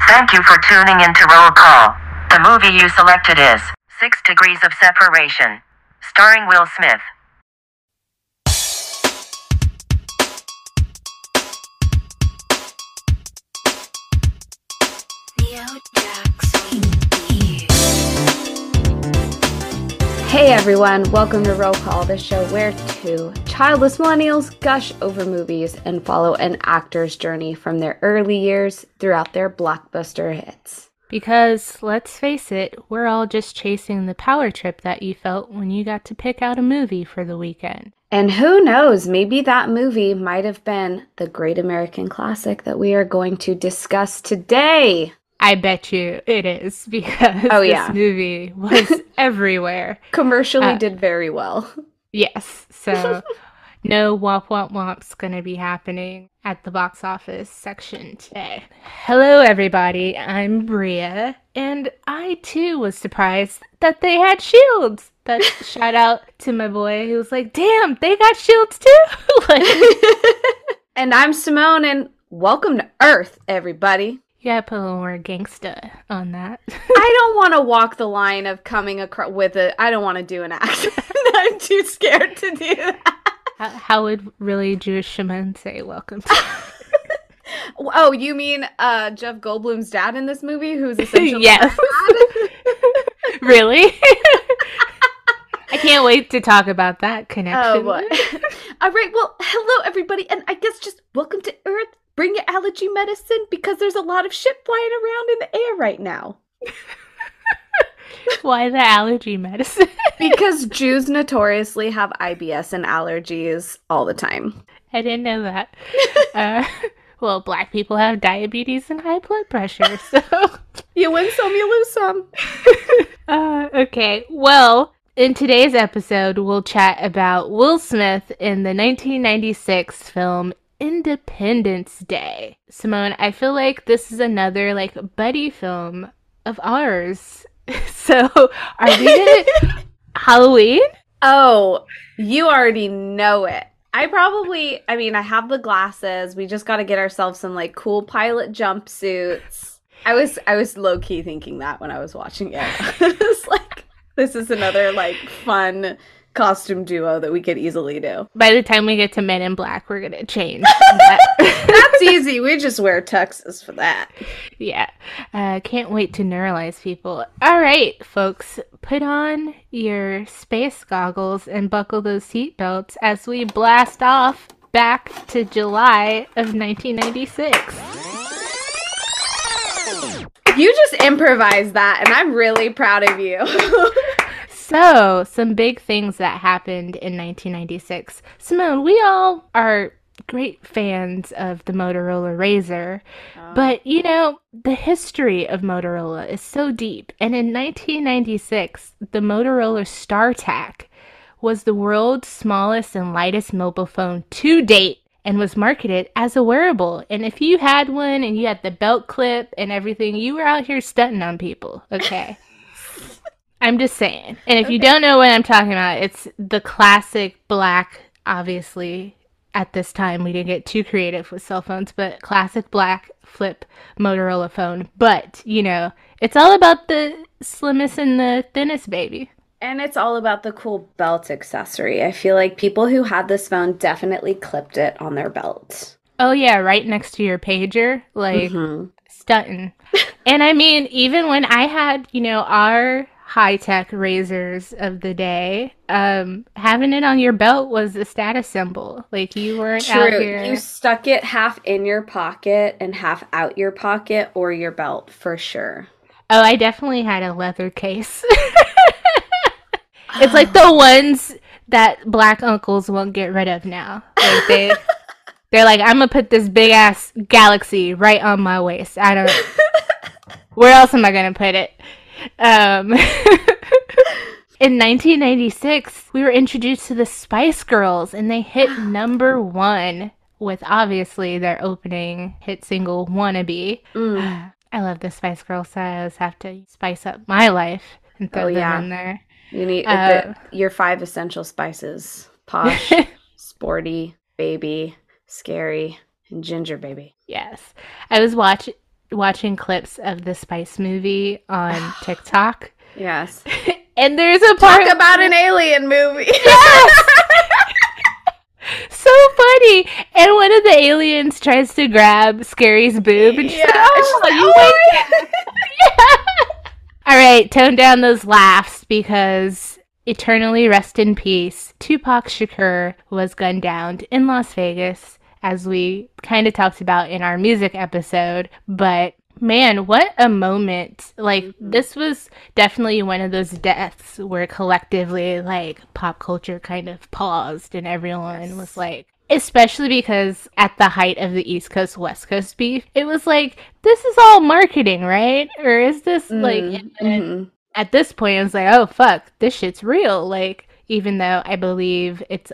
Thank you for tuning into Roll Call. The movie you selected is 6 Degrees of Separation, starring Will Smith. Hey everyone, welcome to Roll Call, the show where two childless millennials gush over movies and follow an actor's journey from their early years throughout their blockbuster hits. Because, let's face it, we're all just chasing the power trip that you felt when you got to pick out a movie for the weekend. And who knows, maybe that movie might have been the great American classic that we are going to discuss today. I bet you it is, because this movie was everywhere. Commercially did very well. Yes, so no womp womp womp's gonna be happening at the box office section today. Hello everybody, I'm Bria, and I too was surprised that they had shields. That shout out to my boy who was like, damn, they got shields too? And I'm Simone, and welcome to Earth, everybody. You gotta put a little more gangsta on that. I don't want to walk the line of coming across with it. I don't want to do an accent. I'm too scared to do that. How would really Jewish shaman say welcome to? Oh, you mean Jeff Goldblum's dad in this movie, who's essentially yes. Really? I can't wait to talk about that connection. Oh, boy. All right, well, hello, everybody, and I guess just welcome to Earth. Bring your allergy medicine, because there's a lot of shit flying around in the air right now. Why the allergy medicine? Because Jews notoriously have IBS and allergies all the time. I didn't know that. Well, black people have diabetes and high blood pressure, so... You win some, you lose some. Okay, well... In today's episode, we'll chat about Will Smith in the 1996 film Independence Day. Simone, I feel like this is another, buddy film of ours. So, are we gonna... Halloween? Oh, you already know it. I have the glasses. We just gotta get ourselves some, cool pilot jumpsuits. I was low-key thinking that when I was watching it. It's like... This is another, fun costume duo that we could easily do. By the time we get to Men in Black, we're going to change. That's easy. We just wear tuxes for that. Yeah. Can't wait to neuralize people. All right, folks. Put on your space goggles and buckle those seatbelts as we blast off back to July of 1996. You just improvised that, and I'm really proud of you. So, some big things that happened in 1996. Simone, we all are great fans of the Motorola Razr, but, the history of Motorola is so deep. And in 1996, the Motorola StarTAC was the world's smallest and lightest mobile phone to date, and was marketed as a wearable. And if you had one and you had the belt clip and everything, you were out here stunting on people, okay? I'm just saying. And if you don't know what I'm talking about, it's the classic black, obviously, at this time, we didn't get too creative with cell phones, but classic black flip Motorola phone. But, it's all about the slimmest and the thinnest, baby. And it's all about the cool belt accessory. I feel like people who had this phone definitely clipped it on their belt. Oh, yeah, right next to your pager. Stunting. And I mean, even when I had, our high-tech razors of the day, having it on your belt was a status symbol. You weren't out here... You stuck it half in your pocket and half out your pocket or your belt, for sure. Oh, I definitely had a leather case. It's like the ones that black uncles won't get rid of now. They're like, I'm gonna put this big ass Galaxy right on my waist. Where else am I gonna put it? In 1996, we were introduced to the Spice Girls, and they hit #1 with obviously their opening hit single "Wannabe." I love the Spice Girls, so I always have to spice up my life and throw them in there. You need your 5 essential spices: posh, sporty, baby, scary, and ginger baby. Yes. I was watching watching clips of the Spice movie on TikTok. Yes. And there's a part about an alien movie. Yes! So funny. And one of the aliens tries to grab Scary's boob and she's like, yeah. All right, tone down those laughs because eternally rest in peace. Tupac Shakur was gunned down in Las Vegas, as we kind of talked about in our music episode. But man, what a moment. Like, this was definitely one of those deaths where collectively, like, pop culture kind of paused and everyone was like, especially because at the height of the East Coast, West Coast beef, it was like, this is all marketing, right? Or is this, like, at this point, I was like, oh, fuck, this shit's real. Like, even though I believe it's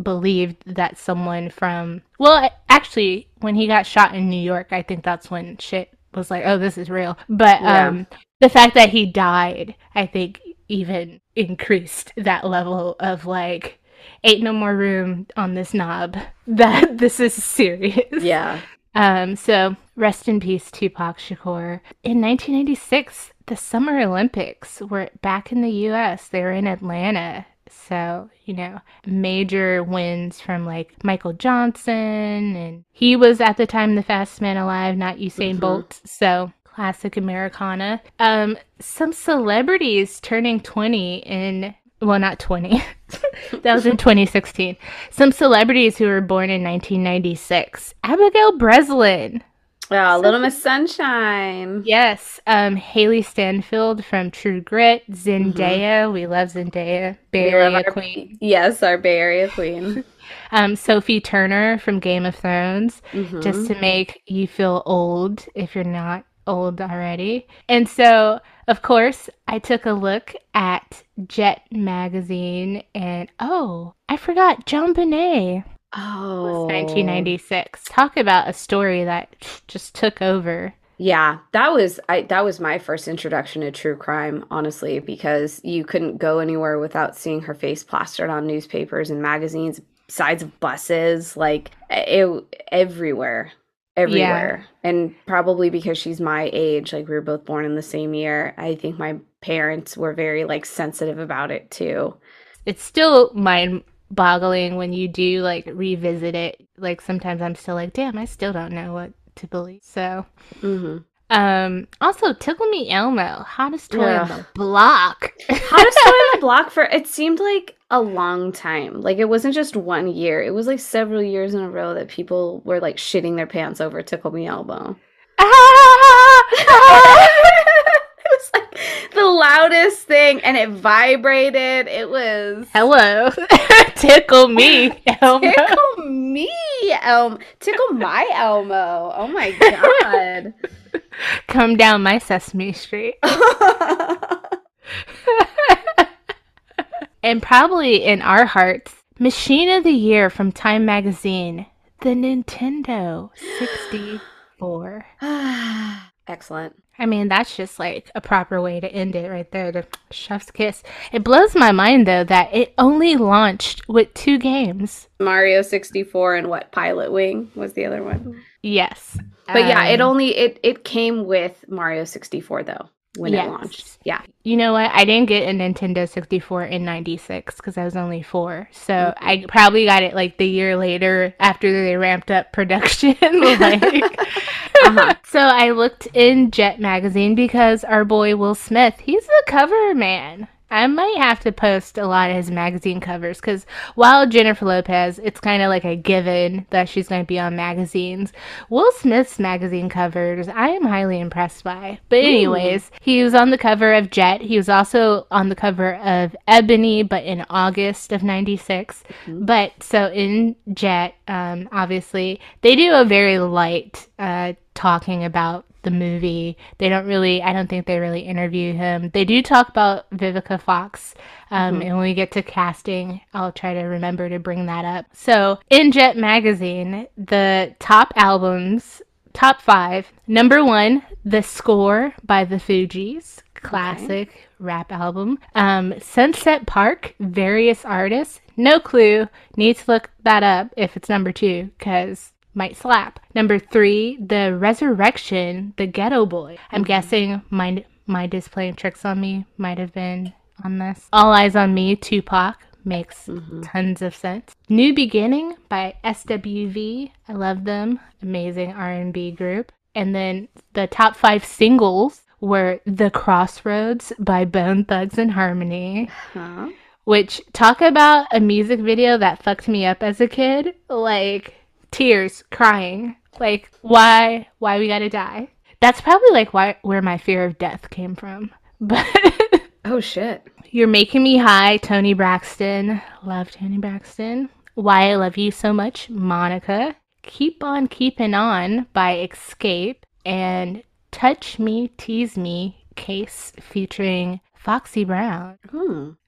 believed that someone from, well, actually, when he got shot in New York, I think that's when shit was like, oh, this is real. But the fact that he died, I think, even increased that level of, like, ain't no more room on this knob, that this is serious. Yeah. So rest in peace, Tupac Shakur. In 1996, the Summer Olympics were back in the U.S. They were in Atlanta. So, you know, major wins from, like, Michael Johnson, and he was at the time the fastest man alive, not Usain Bolt. So classic Americana. Some celebrities turning 20 in, well, not 20. That was in 2016. Some celebrities who were born in 1996. Abigail Breslin. Oh, Little Miss Sunshine. Yes. Haley Stanfield from True Grit. Zendaya. We love Zendaya. Bay Area queen. Yes, our Bay Area queen. Sophie Turner from Game of Thrones. Just to make you feel old if you're not old already. And so, of course, I took a look at Jet magazine and, oh, I forgot John Bonet. Oh, 1996. Talk about a story that just took over. Yeah, that was my first introduction to true crime, honestly, because you couldn't go anywhere without seeing her face plastered on newspapers and magazines, sides of buses, like everywhere. Yeah. And probably because she's my age, like we were both born in the same year, I think my parents were very, like, sensitive about it too. It's still mind-boggling when you do, like, revisit it. Like, sometimes I'm still like, damn, I still don't know what to believe. So also Tickle Me Elmo, hottest toy on the block. Hottest toy on the block for, it seemed like a long time. Like, it wasn't just 1 year, it was like several years in a row that people were, like, shitting their pants over Tickle Me Elmo. It was like the loudest thing, and it vibrated. It was, hello. Tickle me Elmo. Tickle me Elmo. Tickle my Elmo. Oh my god. Come down my Sesame Street. And probably in our hearts, Machine of the Year from Time Magazine, the Nintendo 64. Excellent. I mean, that's just like a proper way to end it right there, the chef's kiss. It blows my mind, though, that it only launched with 2 games. Mario 64 and what, Pilot Wing was the other one? Yes. But yeah, it came with Mario 64, though, when it launched. Yeah. You know what? I didn't get a Nintendo 64 in 96 because I was only 4. So I probably got it like the year later after they ramped up production. Like, So I looked in Jet magazine because our boy Will Smith, he's the cover man. I might have to post a lot of his magazine covers because while Jennifer Lopez, it's kind of like a given that she's going to be on magazines. Will Smith's magazine covers, I am highly impressed by. But anyways, he was on the cover of Jet. He was also on the cover of Ebony, but in August of 96. But so in Jet, obviously, they do a very light talking about the movie. They don't really, I don't think they really interview him. They do talk about Vivica Fox, and when we get to casting, I'll try to remember to bring that up. So, in Jet magazine, the top albums, top 5. Number 1, The Score by the Fugees, classic rap album. Sunset Park, Various Artists, no clue, need to look that up if it's number 2, because might slap. Number 3, The Resurrection, The Ghetto Boy. I'm guessing Mind is Playing Tricks on Me might have been on this. All Eyes on Me, Tupac. Makes tons of sense. New Beginning by SWV. I love them. Amazing R&B group. And then the top 5 singles were The Crossroads by Bone Thugs and Harmony. Which, talk about a music video that fucked me up as a kid. Like, tears, crying. Like, why we gotta die? That's probably like where my fear of death came from. But oh shit. You're Making Me High, Toni Braxton. Love Toni Braxton. Why I Love You So Much, Monica. Keep On Keepin' On by Escape. And Touch Me, Tease Me, Case featuring Foxy Brown.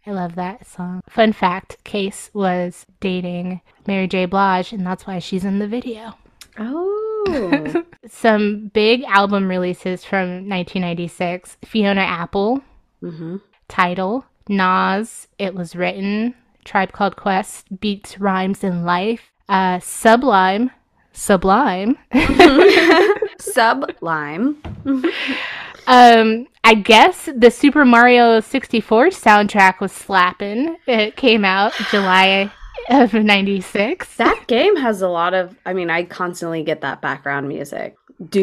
I love that song. Fun fact, Case was dating Mary J. Blige, and that's why she's in the video. Oh. Some big album releases from 1996. Fiona Apple. Tidal. Nas, It Was Written. Tribe Called Quest, Beats, Rhymes, and Life. Sublime. Sublime. I guess the Super Mario 64 soundtrack was slapping. It came out July of 96. That game has a lot of, I mean, I constantly get that background music. Like,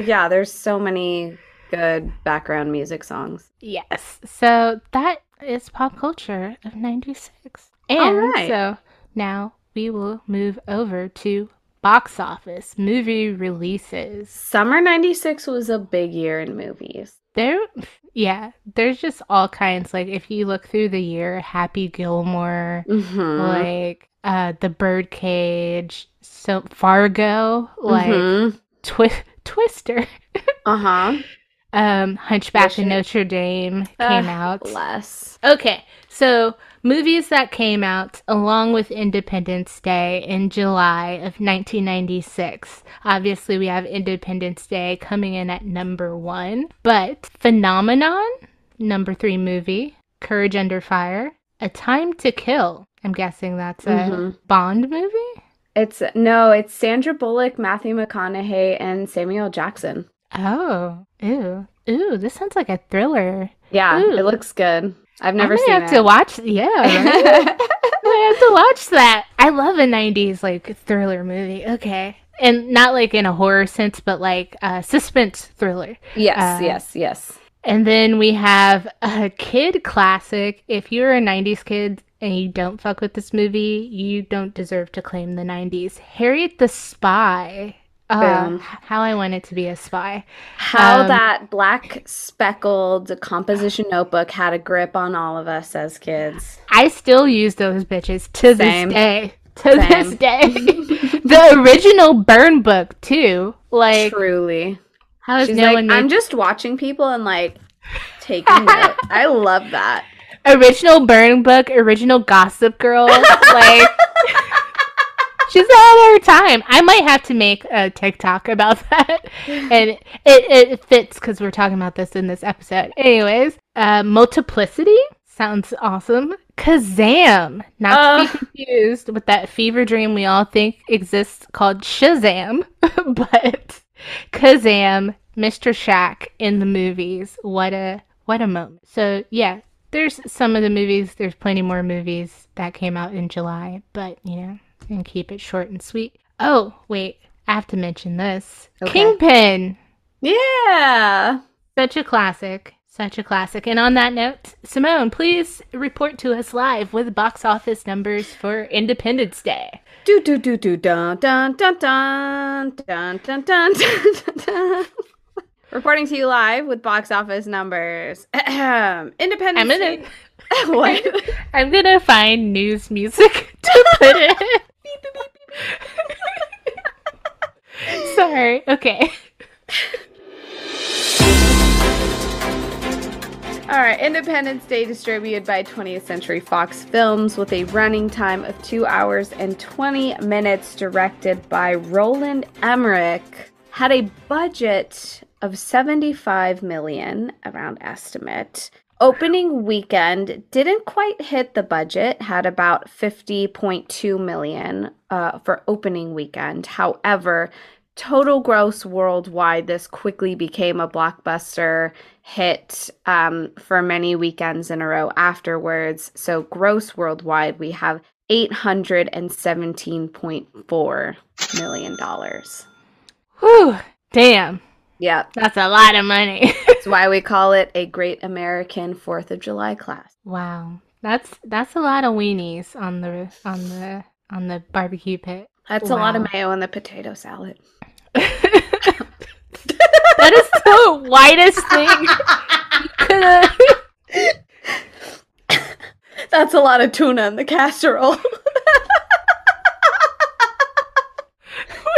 yeah, there's so many good background music songs. Yes. So that is pop culture of 96. And so now we will move over to box office, movie releases. Summer 96 was a big year in movies. There's just all kinds. Like, if you look through the year, Happy Gilmore, like The Birdcage, so Fargo, like Twister. Hunchback of Notre Dame came out. Okay, so movies that came out along with Independence Day in July of 1996. Obviously, we have Independence Day coming in at number 1. But Phenomenon, number 3 movie. Courage Under Fire. A Time to Kill. I'm guessing that's a Bond movie? It's Sandra Bullock, Matthew McConaughey, and Samuel Jackson. Oh, ooh, this sounds like a thriller. Yeah, it looks good. I've never seen it. I have to watch, right? I have to watch that. I love a 90s, like, thriller movie. Okay. And not, like, in a horror sense, but, like, a suspense thriller. Yes. And then we have a kid classic. If you're a 90s kid and you don't fuck with this movie, you don't deserve to claim the 90s. Harriet the Spy. How I wanted to be a spy. How that black speckled composition notebook had a grip on all of us as kids. I still use those bitches to this day. This day. The original burn book, too. Like, truly. How is She's no like, one I'm just watching people and, like, taking notes. I love that. Original burn book, original Gossip Girl. Like... She's ahead of her time. I might have to make a TikTok about that. And it fits because we're talking about this in this episode. Anyways, Multiplicity sounds awesome. Kazam. Not to be confused with that fever dream we all think exists called Shazam. But Kazam, Mr. Shaq in the movies. What a moment. So, yeah. There's some of the movies. There's plenty more movies that came out in July. But, you know. And keep it short and sweet. Oh, wait. I have to mention this. Okay. Kingpin. Yeah. Such a classic. And on that note, Simone, please report to us live with box office numbers for Independence Day. Dun dun dun dun dun dun dun dun dun. Reporting to you live with box office numbers. Independence Day. What? I'm gonna find news music to put in. Sorry. Okay. All right. Independence Day, distributed by 20th Century Fox Films, with a running time of 2 hours and 20 minutes, directed by Roland Emmerich, had a budget of $75 million, around estimate. Opening weekend didn't quite hit the budget, had about 50.2 million for opening weekend. However, total gross worldwide, this quickly became a blockbuster hit for many weekends in a row afterwards. So gross worldwide, we have $817.4 million. Whew, damn. Yeah. That's a lot of money. That's why we call it a Great American 4th of July class. Wow. That's a lot of weenies on the barbecue pit. That's a lot of mayo in the potato salad. That is the whitest thing you could have. That's a lot of tuna in the casserole. What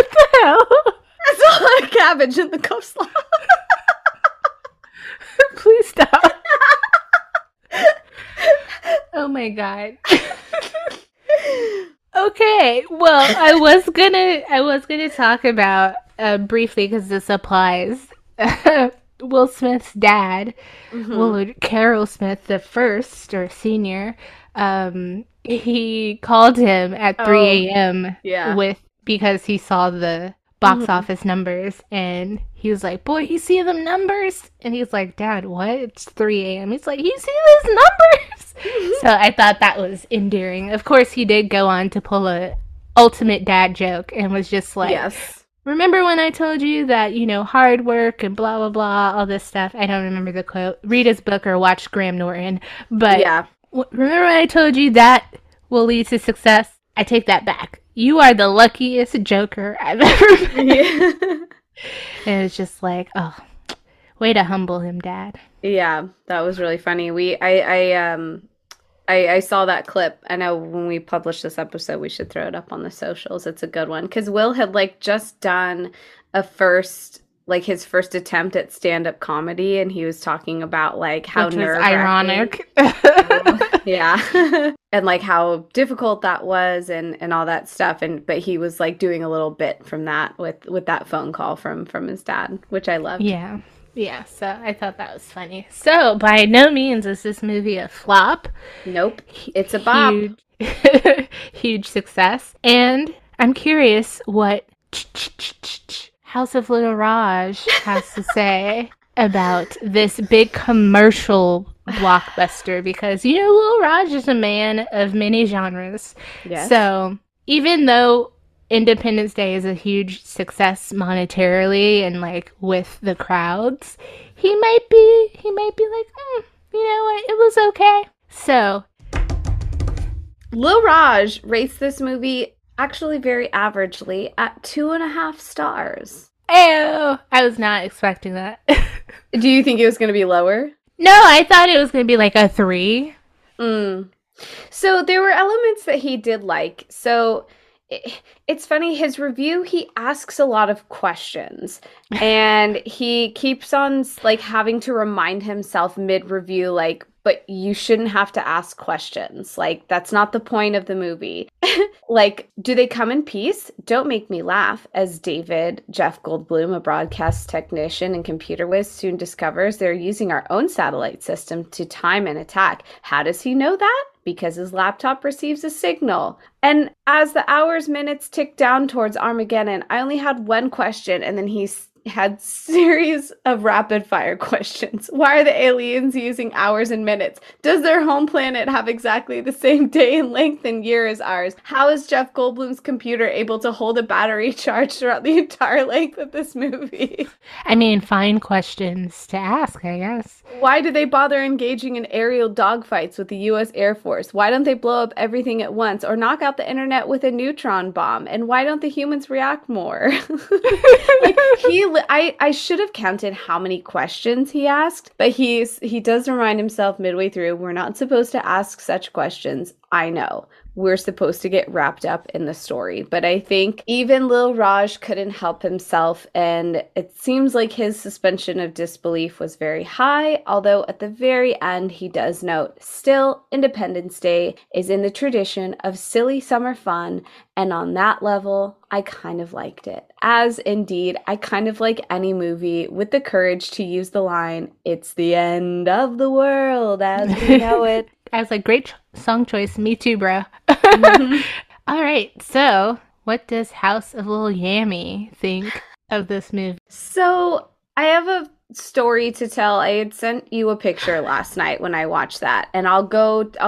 the hell? That's a lot of cabbage in the coleslaw. Please stop. Oh my god. Okay, well, I was gonna talk about briefly, because this applies. Will Smith's dad, Willard Carroll Smith the first, or senior, he called him at 3 a.m. because he saw the box office numbers, and he was like, "Boy, you see them numbers?" And he's like, "Dad, what? It's 3 a.m. He's like, "You see those numbers?" So I thought that was endearing. Of course, he did go on to pull a ultimate dad joke and was just like, yes. "Remember when I told you that, hard work and blah, blah, blah, all this stuff?" I don't remember the quote. Read his book or watch Graham Norton. But yeah. Remember when I told you that will lead to success? I take that back. You are the luckiest joker I've ever met. Yeah. And it was just like, oh, way to humble him, Dad. Yeah, that was really funny. I saw that clip. I know when we publish this episode, we should throw it up on the socials. It's a good one. Because Will had just done his first attempt at stand-up comedy, and he was talking about how nerve-wracking. Ironic. Yeah. And how difficult that was and all that stuff. But he was doing a little bit from that with that phone call from his dad, which I loved. Yeah. Yeah, so I thought that was funny. So, by no means is this movie a flop. Nope. It's a bop. Huge success. And I'm curious what House of Little Raj has to say about this big commercial blockbuster, because Little Raj is a man of many genres. Yes. So even though Independence Day is a huge success monetarily and with the crowds, he might be like, you know what, it was okay. So Lil Raj rates this movie actually very averagely at 2.5 stars. Oh, I was not expecting that. Do you think it was going to be lower? No, I thought it was going to be like a 3. So there were elements that he did like. So it's funny, his review, he asks a lot of questions, and he keeps on having to remind himself mid-review, but you shouldn't have to ask questions. That's not the point of the movie. Do they come in peace? Don't make me laugh. As Jeff Goldbloom, a broadcast technician and computer whiz, soon discovers they're using our own satellite system to time an attack. How does he know that? Because his laptop receives a signal. And as the hours, minutes tick down towards Armageddon, I only had one question, and then he had series of rapid fire questions. Why are the aliens using hours and minutes? Does their home planet have exactly the same day and length and year as ours? How is Jeff Goldblum's computer able to hold a battery charge throughout the entire length of this movie? I mean, fine questions to ask, I guess. Why do they bother engaging in aerial dogfights with the U.S. Air Force? Why don't they blow up everything at once or knock out the internet with a neutron bomb? And why don't the humans react more? I should have counted how many questions he asked, but he does remind himself midway through, we're not supposed to ask such questions. I know, we're supposed to get wrapped up in the story. But I think even Lil Raj couldn't help himself, and it seems like his suspension of disbelief was very high, although at the very end he does note, still, Independence Day is in the tradition of silly summer fun, and on that level, I kind of liked it. As indeed, I kind of like any movie with the courage to use the line, "It's the end of the world as we know it." I was like, great song choice. Me too, bro. Mm-hmm. All right. So, what does House of Lil Yammy think of this movie? So, I have a story to tell. I had sent you a picture last night when I watched that, and I'll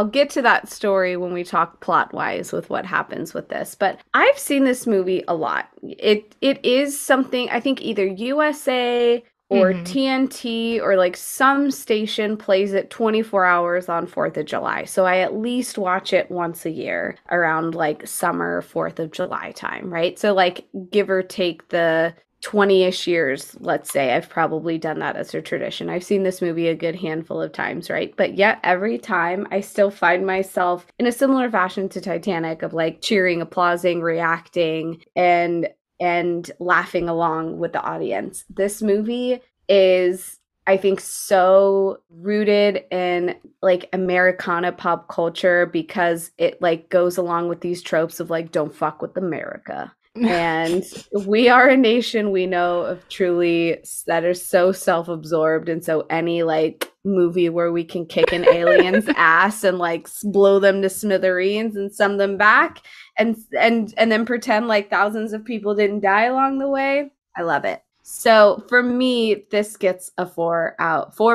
get to that story when we talk plot-wise with what happens with this. But I've seen this movie a lot. It is something, I think either USA or TNT or like some station plays it 24 hours on 4th of July. So I at least watch it once a year around like summer 4th of July time, right? So like give or take the 20-ish years, let's say, I've probably done that as a tradition. I've seen this movie a good handful of times, right? But yet every time I still find myself in a similar fashion to Titanic of like cheering, applauding, reacting, and laughing along with the audience. This movie is, I think, so rooted in like Americana pop culture because it like goes along with these tropes of like, don't fuck with America. And we are a nation, we know, of truly that are so self-absorbed, and so any like movie where we can kick an alien's ass and like blow them to smithereens and send them back and then pretend like thousands of people didn't die along the way, I love it. So for me, this gets a 4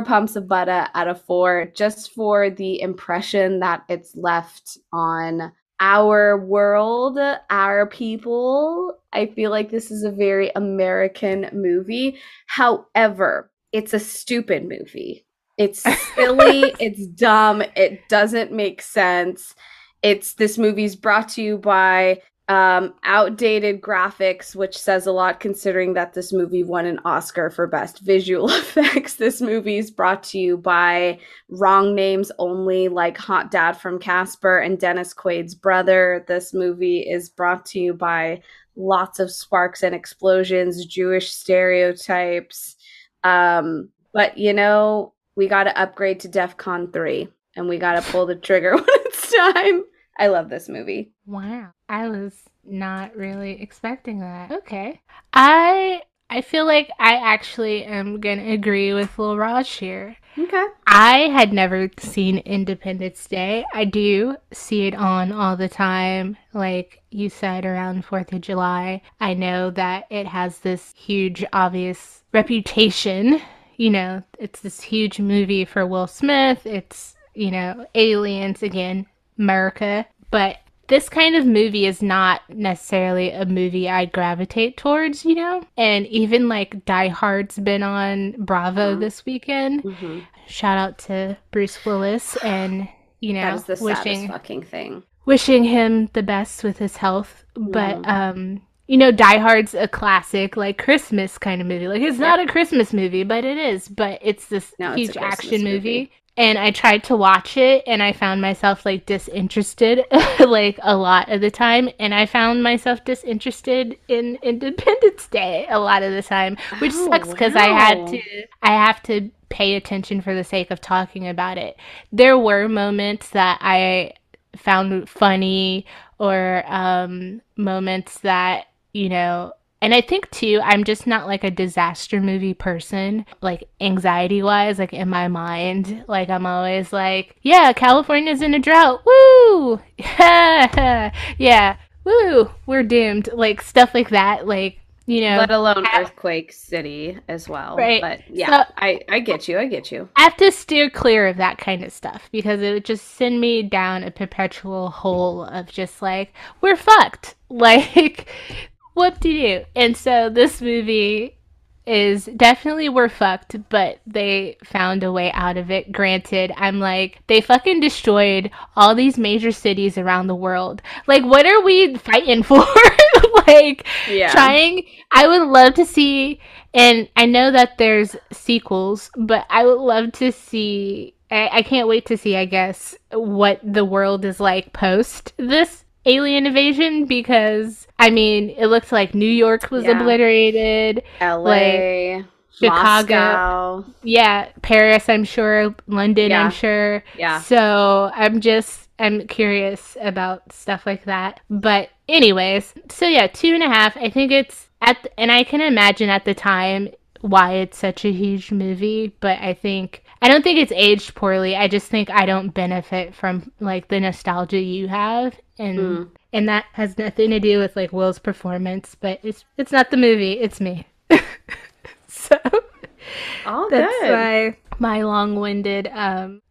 pumps of butter out of 4, just for the impression that it's left on our world, our people. I feel like this is a very American movie. However, it's a stupid movie. It's silly, it's dumb, it doesn't make sense. This movie's brought to you by outdated graphics, which says a lot considering that this movie won an Oscar for Best Visual Effects. This movie's brought to you by wrong names only, like Hot Dad from Casper and Dennis Quaid's brother. This movie is brought to you by lots of sparks and explosions, Jewish stereotypes. But, you know, we got to upgrade to DEFCON 3, and we got to pull the trigger when it's time. I love this movie. Wow. I was not really expecting that. Okay. I feel like I actually am going to agree with Lil Raj here. Okay. I had never seen Independence Day. I do see it on all the time, like you said, around 4th of July. I know that it has this huge, obvious reputation. You know, it's this huge movie for Will Smith. It's, you know, aliens, again, America. But this kind of movie is not necessarily a movie I gravitate towards, you know? And even like Die Hard's been on Bravo this weekend. Mm-hmm. Shout out to Bruce Willis, and, you know, that is the saddest fucking thing. Wishing him the best with his health. But, you know, Die Hard's a classic, like, Christmas kind of movie. Like, it's not a Christmas movie, but it is. But it's this huge action movie. And I tried to watch it, and I found myself, like, disinterested, like, a lot of the time. And I found myself disinterested in Independence Day a lot of the time, which sucks because I have to pay attention for the sake of talking about it. There were moments that I found funny, or moments that, you know, and I think, too, I'm just not, like, a disaster movie person, like, anxiety-wise, like, in my mind. Like, I'm always like, yeah, California's in a drought. Woo! Yeah. Woo! We're doomed. Like, stuff like that. Like, you know. Let alone Earthquake City as well. Right. But, yeah, so, I get you. I have to steer clear of that kind of stuff, because it would just send me down a perpetual hole of just, like, we're fucked. Like, what to do? And so this movie is definitely we're fucked, but they found a way out of it. Granted, I'm like, they fucking destroyed all these major cities around the world. Like, what are we fighting for? Like, trying. I would love to see, and I know that there's sequels, but I would love to see I can't wait to see, I guess, what the world is like post this alien invasion, because, I mean, it looks like New York was obliterated. LA, like Chicago. Moscow. Yeah, Paris, I'm sure. London, I'm sure. Yeah. So I'm curious about stuff like that. But anyways, so yeah, 2.5. I think it's and I can imagine at the time why it's such a huge movie, but I don't think it's aged poorly. I just think I don't benefit from like the nostalgia you have, and that has nothing to do with like Will's performance, but it's not the movie, it's me. So that's my long-winded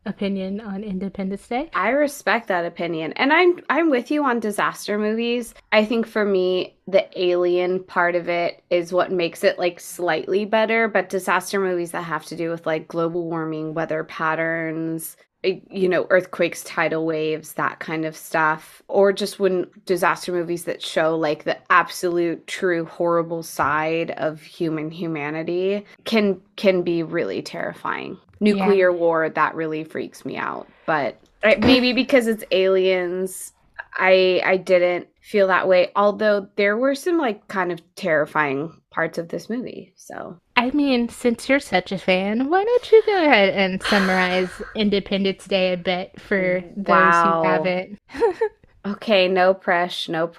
opinion on Independence Day. I respect that opinion, and I'm with you on disaster movies. I think for me, the alien part of it is what makes it like slightly better, but disaster movies that have to do with like global warming, weather patterns, earthquakes, tidal waves, that kind of stuff, or just when disaster movies that show like the absolute true horrible side of humanity can be really terrifying. Nuclear war, that really freaks me out. But maybe because it's aliens, I didn't feel that way, although there were some like kind of terrifying parts of this movie. So I mean, since you're such a fan, why don't you go ahead and summarize Independence Day a bit for those who haven't? Okay, no press. All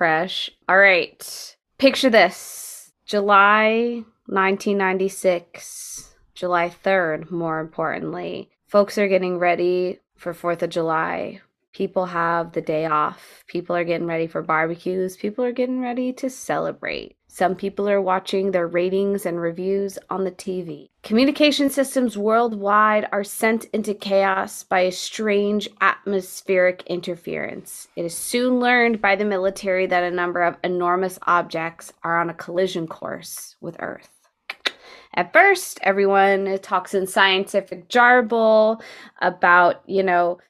right. Picture this. July 1996. July 3rd, more importantly. Folks are getting ready for 4th of July. People have the day off. People are getting ready for barbecues. People are getting ready to celebrate. Some people are watching their ratings and reviews on the TV. Communication systems worldwide are sent into chaos by a strange atmospheric interference. It is soon learned by the military that a number of enormous objects are on a collision course with Earth. At first, everyone talks in scientific jargon about,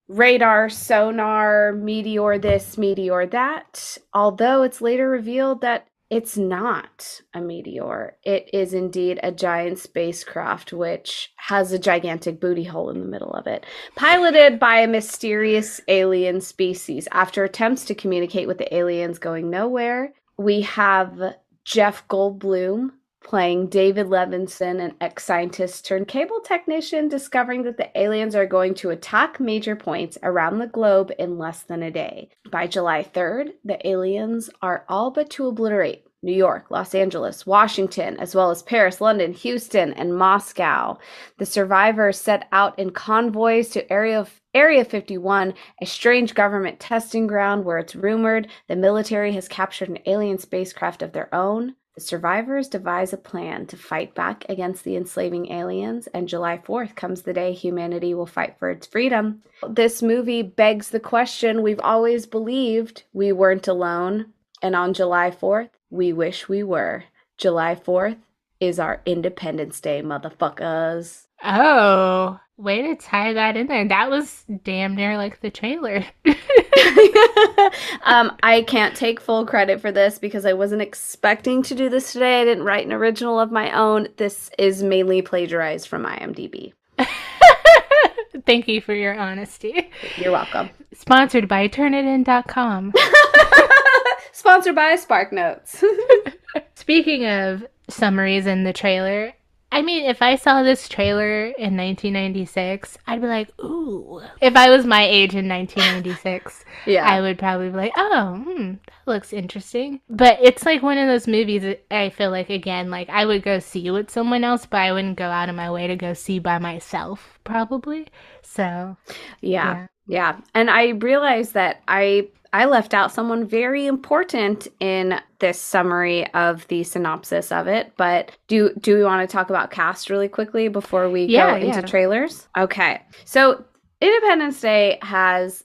radar, sonar, meteor this, meteor that, although it's later revealed that it's not a meteor. It is indeed a giant spacecraft which has a gigantic booty hole in the middle of it, piloted by a mysterious alien species. After attempts to communicate with the aliens going nowhere, we have Jeff Goldbloom playing David Levinson, an ex-scientist turned cable technician, discovering that the aliens are going to attack major points around the globe in less than a day. By July 3rd, the aliens are all but to obliterate New York, Los Angeles, Washington, as well as Paris, London, Houston, and Moscow. The survivors set out in convoys to Area 51, a strange government testing ground where it's rumored the military has captured an alien spacecraft of their own. The survivors devise a plan to fight back against the enslaving aliens, and July 4th comes the day humanity will fight for its freedom. This movie begs the question we've always believed: we weren't alone, and on July 4th, we wish we were. July 4th is our Independence Day, motherfuckers. Oh, way to tie that in there. That was damn near like the trailer. I can't take full credit for this because I wasn't expecting to do this today. I didn't write an original of my own. This is mainly plagiarized from IMDb. Thank you for your honesty. You're welcome. Sponsored by Turnitin.com. Sponsored by SparkNotes. Speaking of summaries in the trailer, I mean, if I saw this trailer in 1996, I'd be like, ooh. If I was my age in 1996, I would probably be like, oh, that looks interesting. But it's like one of those movies that I feel like, again, like I would go see with someone else, but I wouldn't go out of my way to go see by myself, probably. So, yeah. And I realized that I left out someone very important in this summary of the synopsis of it, but do we want to talk about cast really quickly before we go into trailers? Okay. So Independence Day has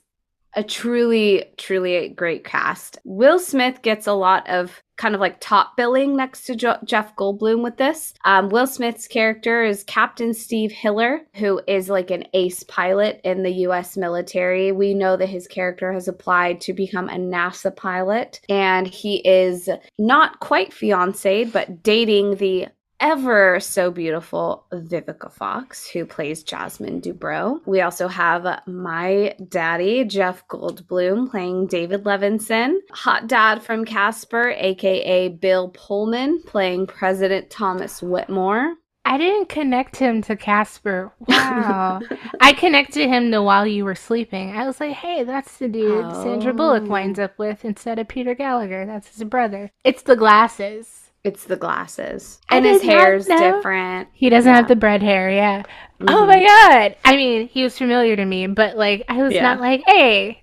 a truly, truly great cast. Will Smith gets a lot of kind of like top billing next to Jeff Goldblum with this. Will Smith's character is Captain Steve Hiller, who is like an ace pilot in the U.S. military. We know that his character has applied to become a NASA pilot, and he is not quite fiancé, but dating the ever so beautiful Vivica Fox, who plays Jasmine Dubrow. We also have my daddy, Jeff Goldbloom, playing David Levinson. Hot dad from Casper, aka Bill Pullman, playing President Thomas Whitmore. I didn't connect him to Casper. Wow. I connected him to While You Were Sleeping. I was like, hey, that's the dude Sandra Bullock winds up with instead of Peter Gallagher. That's his brother. It's the glasses. It's the glasses. And his hair's different. He doesn't have the bread hair, yeah. Mm-hmm. Oh my god. I mean, he was familiar to me, but like, I was not like, hey.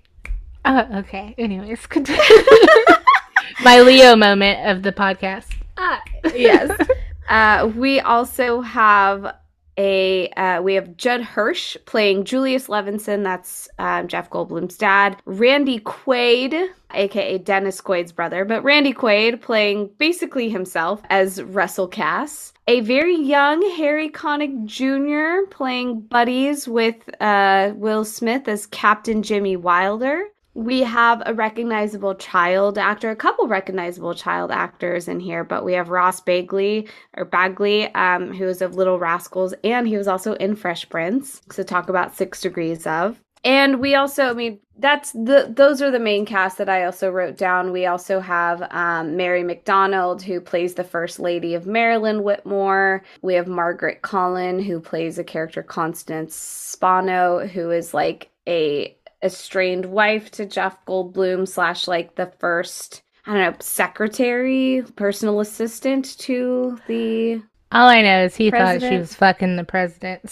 Oh, okay. Anyways, continue. My Leo moment of the podcast. Yes. We also have we have Judd Hirsch playing Julius Levinson. That's Jeff Goldblum's dad. Randy Quaid, aka Dennis Quaid's brother, but Randy Quaid playing basically himself as Russell Cass. A very young Harry Connick Jr. playing buddies with Will Smith as Captain Jimmy Wilder. We have a recognizable child actor, a couple recognizable child actors in here, but we have Ross Bagley, who is of Little Rascals, and he was also in Fresh Prince. So talk about 6 Degrees of. And we also, those are the main cast that I also wrote down. We also have Mary McDonald, who plays the First Lady of Maryland Whitmore. We have Margaret Collin, who plays a character Constance Spano, who is like a estranged wife to Jeff Goldblum / like the first, secretary, personal assistant to the All I know is he president. thought she was fucking the president.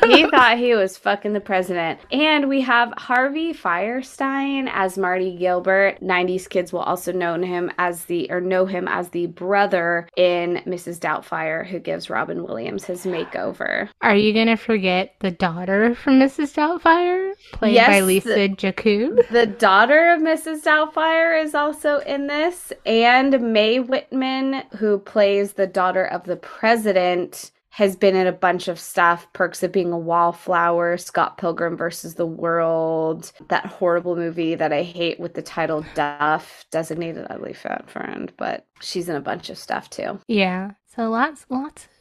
He thought he was fucking the president. And we have Harvey Fierstein as Marty Gilbert. 90s kids will also know him as the brother in Mrs. Doubtfire, who gives Robin Williams his makeover. Are you going to forget the daughter from Mrs. Doubtfire, played by Lisa Jakub? The daughter of Mrs. Doubtfire is also in this. And Mae Whitman, who plays the daughter of the president, has been in a bunch of stuff. Perks of Being a Wallflower, Scott Pilgrim versus the World, that horrible movie that I hate with the title Duff, Designated Ugly Fat Friend, but she's in a bunch of stuff too. Yeah, so lots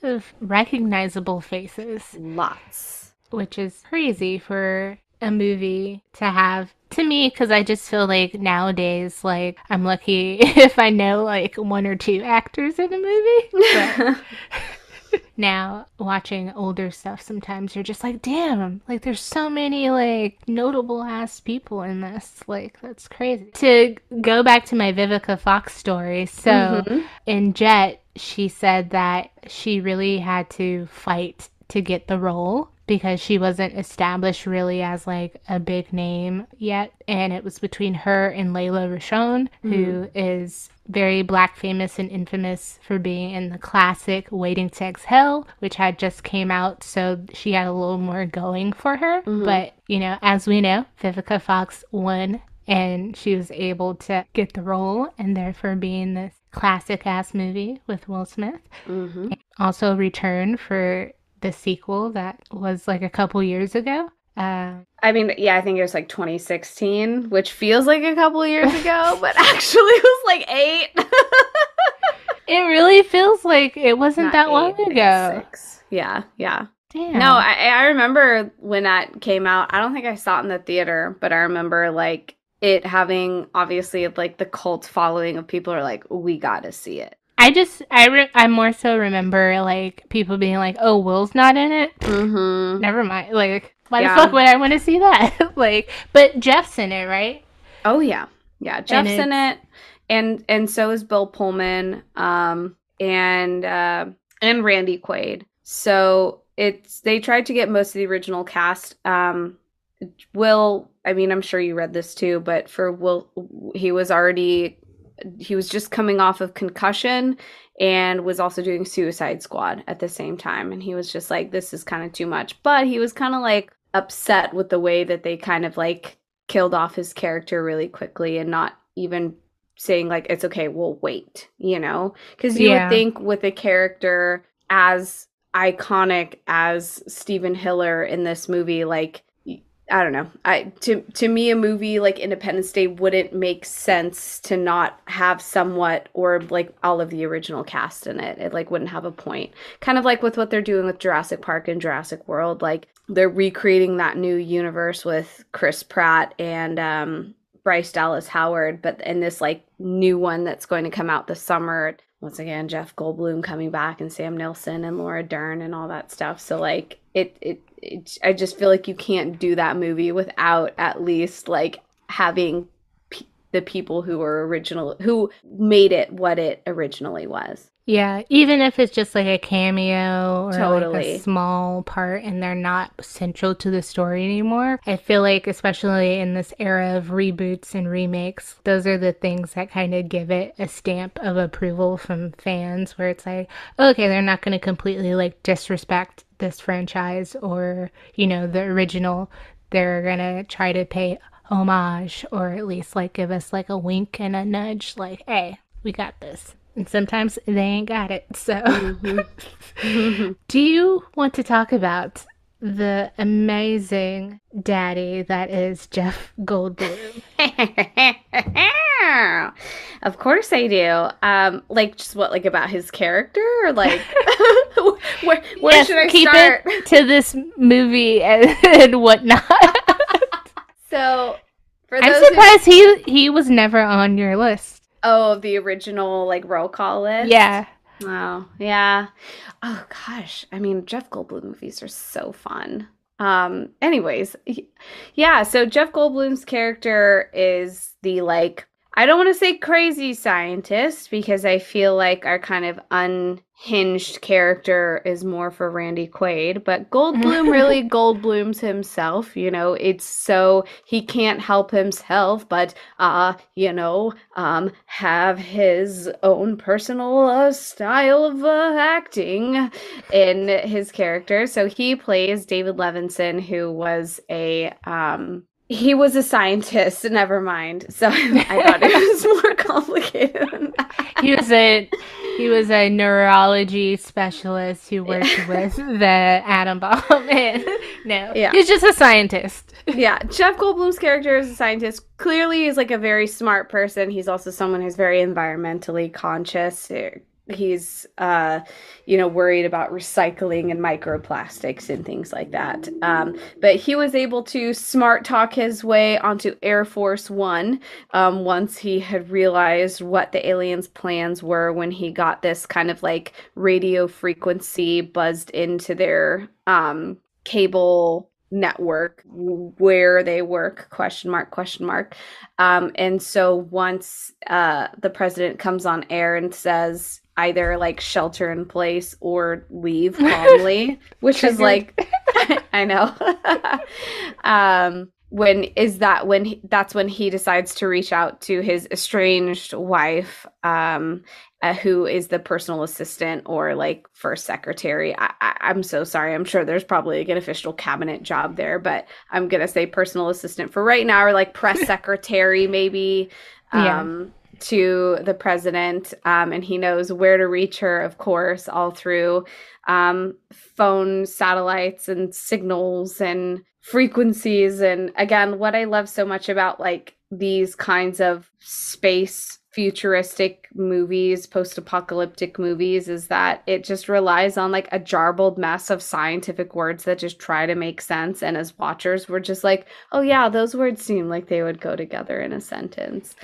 of recognizable faces. Lots. Which is crazy for a movie to have, to me, because I just feel like nowadays, like, I'm lucky if I know like 1 or 2 actors in a movie. But now, watching older stuff, sometimes you're just like, damn, like, there's so many, like, notable-ass people in this. Like, that's crazy. To go back to my Vivica Fox story, so in Jet, she said that she really had to fight to get the role because she wasn't established really as, like, a big name yet. And it was between her and Layla Rochon, who is very Black famous and infamous for being in the classic Waiting to Exhale, which had just came out, so she had a little more going for her. But, you know, as we know, Vivica Fox won, and she was able to get the role, and therefore being this classic-ass movie with Will Smith. And also returned for the sequel that was like a couple years ago. I think it was like 2016, which feels like a couple years ago, but actually it was like 8. It really feels like it wasn't that long ago. 6. Yeah. Damn. No, I remember when that came out. I don't think I saw it in the theater, but I remember like it having obviously like the cult following of people are like, we gotta see it. I more so remember, like, people being like, oh, Will's not in it? Never mind. Like, why the fuck would I want to see that? Like, but Jeff's in it, right? Oh, yeah. Yeah, Jeff's in it. And so is Bill Pullman, and Randy Quaid. So they tried to get most of the original cast. Will, I'm sure you read this too, but for Will, he was just coming off of concussion and was also doing Suicide Squad at the same time. And he was just like, this is kind of too much. But he was kind of like upset with the way that they kind of like killed off his character really quickly and not even saying like, it's okay, we'll wait, you know? Because you would think with a character as iconic as Stephen Hiller in this movie, like, I don't know. To me, a movie like Independence Day wouldn't make sense to not have somewhat or like all of the original cast in it. It like wouldn't have a point. Kind of like with what they're doing with Jurassic Park and Jurassic World. Like they're recreating that new universe with Chris Pratt and Bryce Dallas Howard, but in this like new one that's going to come out this summer. Once again, Jeff Goldblum coming back and Sam Nilsson and Laura Dern and all that stuff. So like I just feel like you can't do that movie without at least like having the people who made it what it originally was. Yeah, even if it's just like a cameo or Totally. like a small part and they're not central to the story anymore. I feel like especially in this era of reboots and remakes, those are the things that kind of give it a stamp of approval from fans where it's like, okay, they're not going to completely like disrespect this franchise or, you know, the original. They're going to try to pay homage or at least like give us like a wink and a nudge like, hey, we got this. And sometimes they ain't got it. So, do you want to talk about the amazing daddy that is Jeff Goldblum? Of course I do. Like just what, like about his character, or like where Yes, should I keep start? it to this movie and whatnot. So, for I'm those who surprised he was never on your list. Oh, the original like roll call list? Yeah. Oh, yeah. Oh gosh. I mean, Jeff Goldblum movies are so fun. Anyways, yeah, so Jeff Goldblum's character is the like I don't want to say crazy scientist because I feel like our kind of unhinged character is more for Randy Quaid, but Goldblum really Goldblums himself, you know, it's so he can't help himself, but, have his own personal style of acting in his character. So he plays David Levinson, who was he was a scientist, never mind. So I thought it was more complicated than that. He was a neurology specialist who worked with the atom bomb. And he's just a scientist. Yeah, Jeff Goldblum's character is a scientist. Clearly, he's like a very smart person. He's also someone who's very environmentally conscious. He's, worried about recycling and microplastics and things like that. But he was able to smart talk his way onto Air Force One once he had realized what the aliens' plans were when he got this kind of like radio frequency buzzed into their cable network where they work, question mark. And so once the president comes on air and says either like shelter in place or leave calmly, which is like I know. That's when he decides to reach out to his estranged wife, who is the personal assistant or like first secretary. I'm so sorry. I'm sure there's probably like an official cabinet job there, but I'm gonna say personal assistant for right now, or like press secretary maybe. To the president, and he knows where to reach her, of course, all through phone satellites and signals and frequencies. And again, what I love so much about like these kinds of space futuristic movies, post-apocalyptic movies, is that it just relies on like a jarbled mess of scientific words that just try to make sense. And as watchers, we're just like, oh yeah, those words seem like they would go together in a sentence.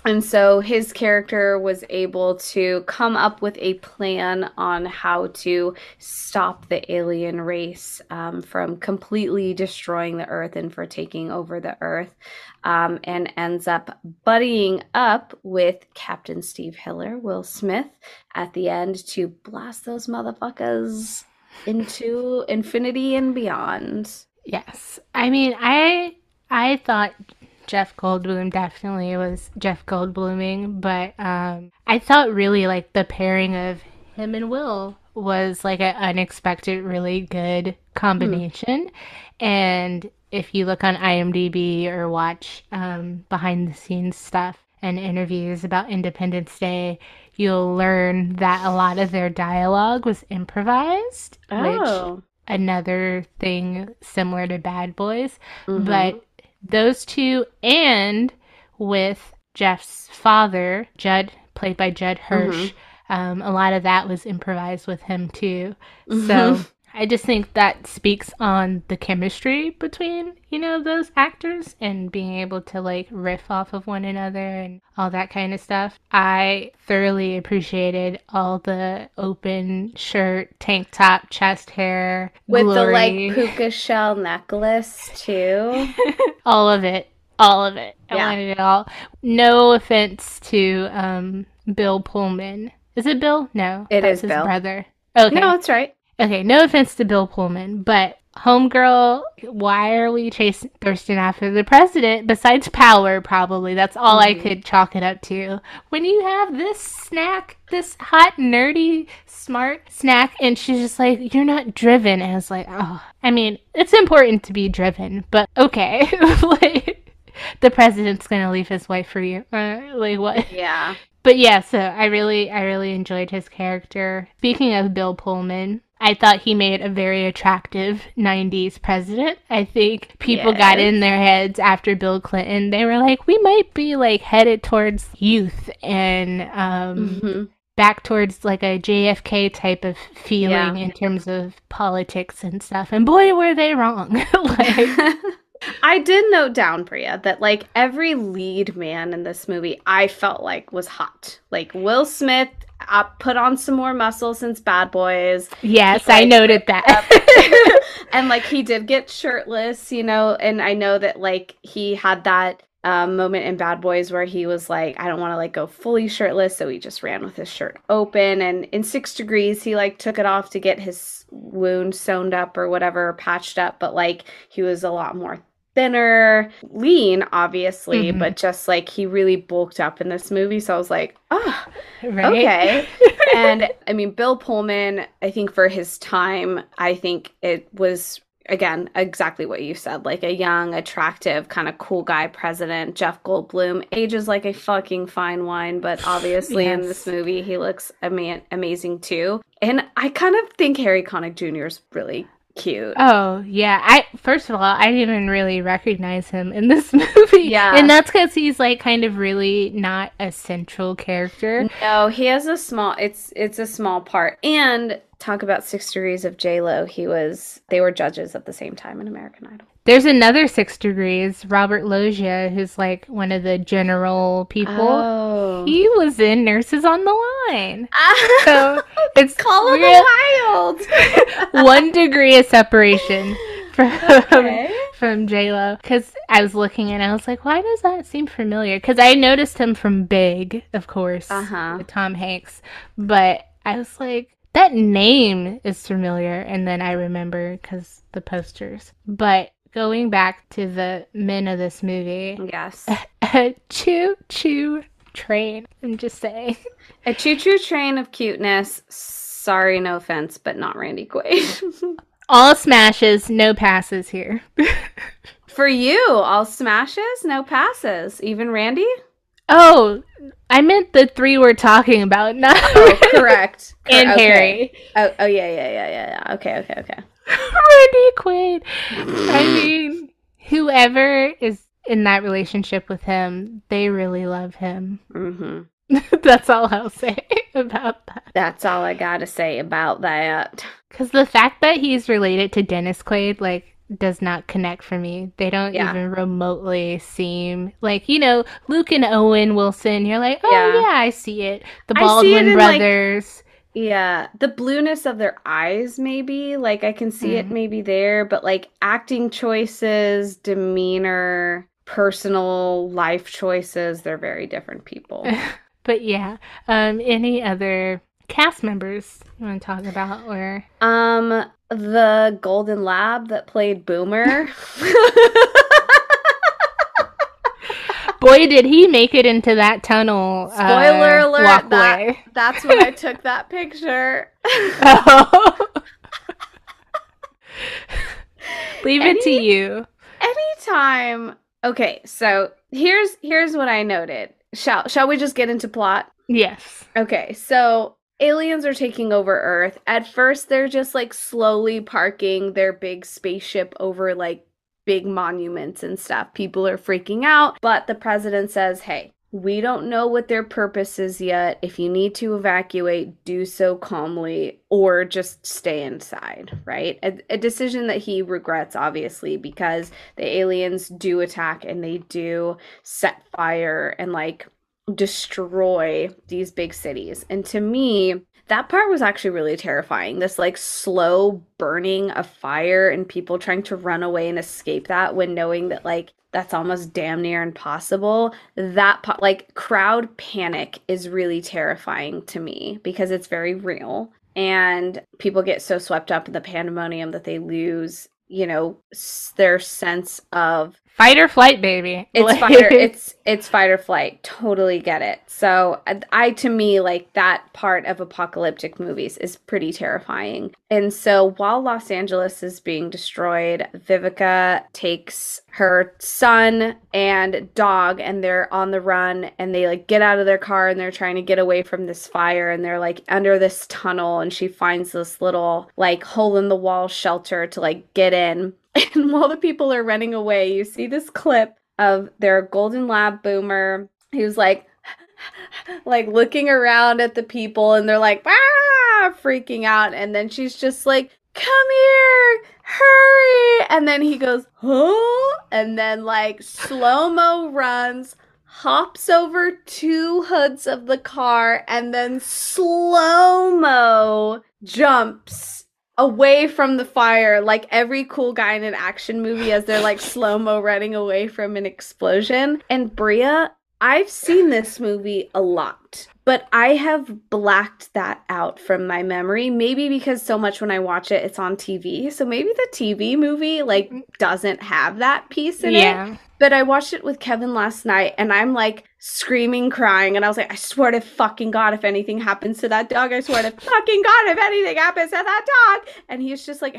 And so his character was able to come up with a plan on how to stop the alien race from completely destroying the Earth and for taking over the Earth, and ends up buddying up with Captain Steve Hiller, Will Smith, at the end to blast those motherfuckers into infinity and beyond. Yes. I mean, I thought Jeff Goldblum definitely was Jeff Goldbluming, but I thought really like the pairing of him and Will was like an unexpected, really good combination. And if you look on IMDb or watch behind the scenes stuff and interviews about Independence Day, you'll learn that a lot of their dialogue was improvised, which another thing similar to Bad Boys. Mhm. But those two, and with Jeff's father, Judd, played by Judd Hirsch, a lot of that was improvised with him too. So I just think that speaks on the chemistry between, those actors and being able to like riff off of one another and all that kind of stuff. I thoroughly appreciated all the open shirt, tank top, chest hair, with glory. the like puka shell necklace too. All of it. All of it. I Yeah. wanted it all. No offense to Bill Pullman. Is it Bill? No. It that's is his Bill. brother. Okay. No, that's right. Okay, no offense to Bill Pullman, but homegirl, why are we thirsting after the president? Besides power, probably. That's all I could chalk it up to. When you have this snack, this hot, nerdy, smart snack, and she's just like, you're not driven. And I was like, oh, I mean, it's important to be driven, but okay. Like, the president's gonna leave his wife for you. Like, what? Yeah. But yeah, so I really enjoyed his character. Speaking of Bill Pullman, I thought he made a very attractive 90s president. I think people got in their heads after Bill Clinton. They were like, we might be like headed towards youth and back towards like a JFK type of feeling in terms of politics and stuff. And boy, were they wrong. Like, I did note down, Priya, that like every lead man in this movie I felt like was hot. Like Will Smith put on some more muscle since Bad Boys. Yes, I noted that. And like he did get shirtless, and I know that like he had that moment in Bad Boys where he was like, I don't want to like go fully shirtless, so he just ran with his shirt open. And in 6 Degrees, he like took it off to get his wound sewn up or whatever, patched up, but like he was a lot more thinner, lean, obviously, but just like he really bulked up in this movie. So I was like, oh, okay. And I mean, Bill Pullman, I think for his time, I think it was, again, exactly what you said, like a young, attractive, kind of cool guy president. Jeff Goldblum ages like a fucking fine wine, but obviously in this movie, he looks amazing too. And I kind of think Harry Connick Jr. is really cute. Oh, yeah. First of all, I didn't even really recognize him in this movie. Yeah. And that's because he's like kind of really not a central character. No, he has it's a small part. And talk about 6 Degrees of J-Lo. They were judges at the same time in American Idol. There's another 6 Degrees, Robert Loggia, who's like one of the general people. Oh. He was in Nurses on the Line. So it's Call of the Wild. 1 degree of separation from J-Lo. Because I was looking and I was like, why does that seem familiar? Because I noticed him from Big, of course, with Tom Hanks. But I was like, that name is familiar. And then I remember because the posters. But going back to the men of this movie. Yes. A choo-choo train. I'm just saying. A choo-choo train of cuteness. Sorry, no offense, but not Randy Quaid. All smashes, no passes here. For you, all smashes, no passes. Even Randy? Oh, I meant the 3 we're talking about, not correct. And Harry. Oh, yeah. Okay. Randy Quaid. I mean, whoever is in that relationship with him, they really love him. That's all I'll say about that. That's all I gotta say about that. Because the fact that he's related to Dennis Quaid, like, does not connect for me. They don't even remotely seem like, Luke and Owen Wilson. You're like, oh yeah, I see it. The Baldwin brothers. The blueness of their eyes, maybe. Like, I can see it maybe there, but like acting choices, demeanor, personal life choices, they're very different people. But yeah, any other cast members you want to talk about? Or the golden lab that played Boomer. Boy, did he make it into that tunnel. Spoiler alert, walkway. That's when I took that picture. Leave it to you. Anytime. Okay, so here's what I noted. Shall we just get into plot? Yes. Okay, so aliens are taking over Earth. At first, they're just like slowly parking their big spaceship over like big monuments and stuff. People are freaking out, but the president says, hey, we don't know what their purpose is yet. If you need to evacuate, do so calmly or just stay inside, right? A decision that he regrets, obviously, because the aliens do attack and they do set fire and like destroy these big cities. And to me, that part was actually really terrifying. This like slow burning of fire and people trying to run away and escape that when knowing that like that's almost damn near impossible. That like crowd panic is really terrifying to me because it's very real. And people get so swept up in the pandemonium that they lose, you know, their sense of fight or flight, baby. It's fight or flight. Totally get it. So to me, like that part of apocalyptic movies is pretty terrifying. And so while Los Angeles is being destroyed, Vivica takes her son and dog and they're on the run and they like get out of their car and they're trying to get away from this fire and they're like under this tunnel and she finds this little like hole in the wall shelter to like get in. And while the people are running away, you see this clip of their golden lab boomer who's like looking around at the people and they're like, ah, freaking out. And then she's just like, come here, hurry. And then he goes, huh? And then like slow-mo runs, hops over two hoods of the car, and then slow-mo jumps away from the fire, like every cool guy in an action movie as they're like slow-mo running away from an explosion. And Bria, I've seen this movie a lot, but I have blacked that out from my memory. Maybe because so much when I watch it, it's on TV. So maybe the TV movie like doesn't have that piece in it. But I watched it with Kevin last night and I'm like screaming, crying. And I was like, I swear to fucking God, if anything happens to that dog, I swear to fucking God, if anything happens to that dog. And he's just like,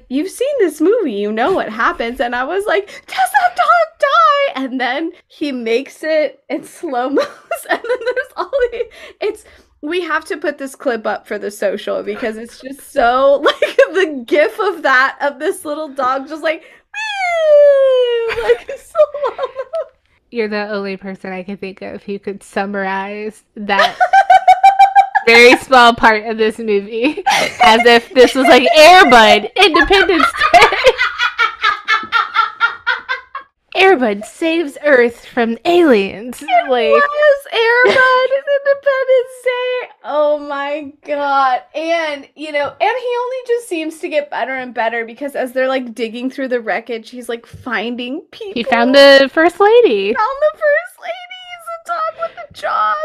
you've seen this movie, you know what happens. And I was like, does that dog die? And then he makes it in slow-mo. And then there's all we have to put this clip up for the social because it's just so like the gif of this little dog just like, like slow-mo. You're the only person I can think of who could summarize that very small part of this movie as if this was like Air Bud, Independence Day. Air Bud saves Earth from aliens. It was Air Bud Independence Day. Oh my God. And, you know, and he only just seems to get better and better because as they're like digging through the wreckage, he's like finding people. He found the first lady. He's a dog with a job.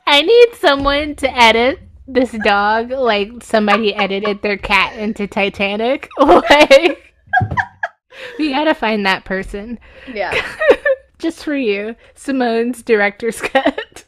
I need someone to edit this dog like somebody edited their cat into Titanic. Like, we gotta find that person. Yeah. Just for you. Simone's director's cut.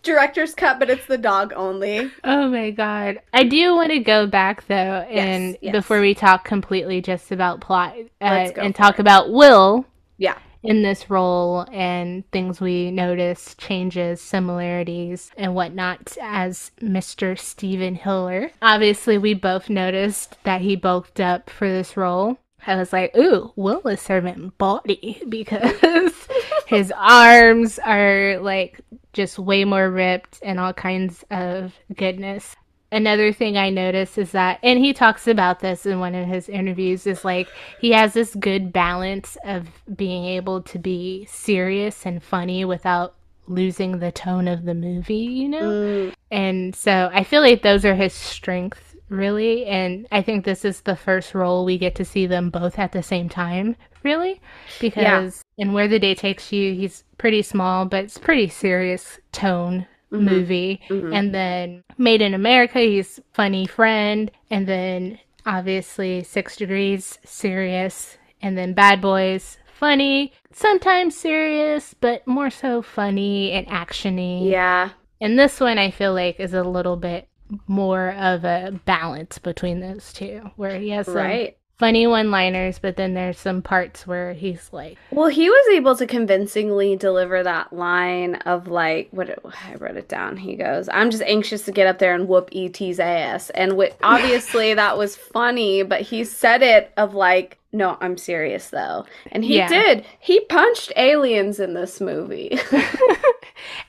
Director's cut, but it's the dog only. Oh my God. I do want to go back though, and yes. before we talk completely just about plot, and talk about Will. Yeah. In this role and things we notice, changes, similarities, and whatnot as Mr. Stephen Hiller. Obviously, we both noticed that he bulked up for this role. I was like, ooh, Will is serving body because his arms are like just way more ripped and all kinds of goodness. Another thing I noticed is that, and he talks about this in one of his interviews, is like he has this good balance of being able to be serious and funny without losing the tone of the movie, you know? And so I feel like those are his strengths, really. And I think this is the first role we get to see them both at the same time, really. Because in Where the Day Takes You, he's pretty small, but it's pretty serious tone movie. And then Made in America, he's funny friend. And then obviously 6 Degrees, serious. And then Bad Boys, funny, sometimes serious, but more so funny and actiony. Yeah. And this one I feel like is a little bit more of a balance between those two, where he has some funny one-liners, but then there's some parts where he's like... Well, he was able to convincingly deliver that line of like, I wrote it down. He goes, "I'm just anxious to get up there and whoop E.T.'s ass." And obviously that was funny, but he said it of like, "No, I'm serious though." And he did. He punched aliens in this movie.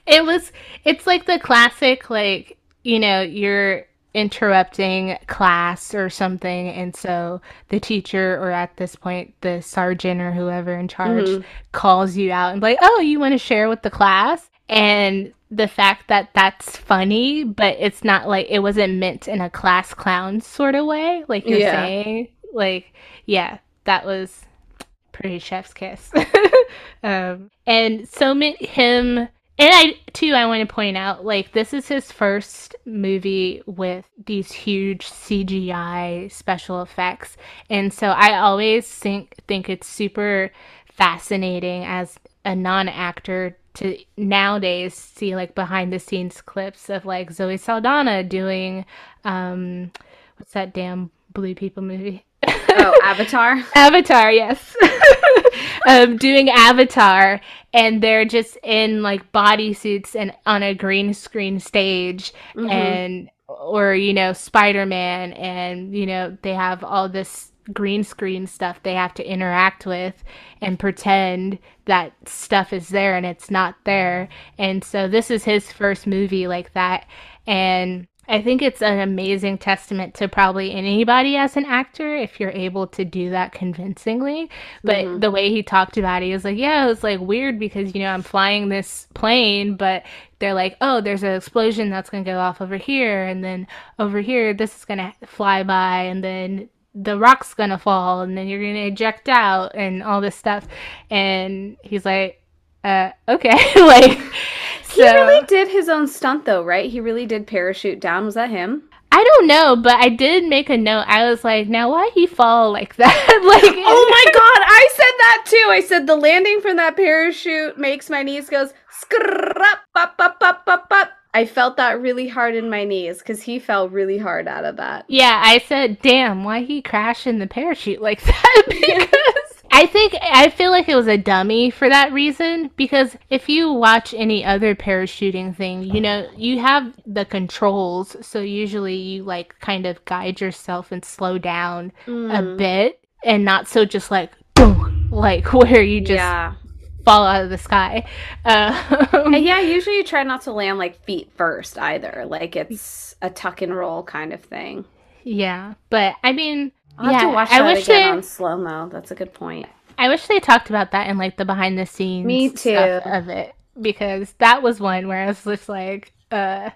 It's like the classic, like, you know, you're interrupting class or something, and so the teacher, or at this point the sergeant or whoever in charge, calls you out and be like, "Oh, you want to share with the class?" And the fact that that's funny, but it's not like, it wasn't meant in a class clown sort of way, like you're saying, like, that was pretty chef's kiss. And so him. And I want to point out, like, this is his first movie with these huge CGI special effects. And so I always think it's super fascinating as a non-actor to nowadays see, like, behind-the-scenes clips of, like, Zoe Saldana doing, what's that damn Blue People movie? Oh, Avatar? Avatar, yes. Doing Avatar, and they're just in like bodysuits and on a green screen stage, and or, you know, Spider-Man, and, you know, they have all this green screen stuff they have to interact with and pretend that stuff is there and it's not there. And so this is his first movie like that, and I think it's an amazing testament to probably anybody as an actor if you're able to do that convincingly. But the way he talked about it, he was like, yeah, it was like weird because, you know, I'm flying this plane, but they're like, oh, there's an explosion that's going to go off over here, and then over here this is going to fly by, and then the rock's going to fall, and then you're going to eject out, and all this stuff. And he's like, okay. Like, he really did his own stunt though, right? He really did parachute down. Was that him? I don't know, but I did make a note. I was like, now why he fall like that? Like, oh my god, I said that too. I said the landing from that parachute makes my knees goes scrap up up up up up. I felt that really hard in my knees because he fell really hard out of that. Yeah, I said, damn, why he crash in the parachute like that? Because I feel like it was a dummy for that reason, because if you watch any other parachuting thing, you know, you have the controls, so usually you like kind of guide yourself and slow down a bit, and not so just like boom, like where you just fall out of the sky. And yeah, usually you try not to land like feet first either, like it's a tuck and roll kind of thing. Yeah, but I mean, I'll have to watch that again on slow-mo. That's a good point. I wish they talked about that in like the behind the scenes stuff of it, because that was one where I was just like, what?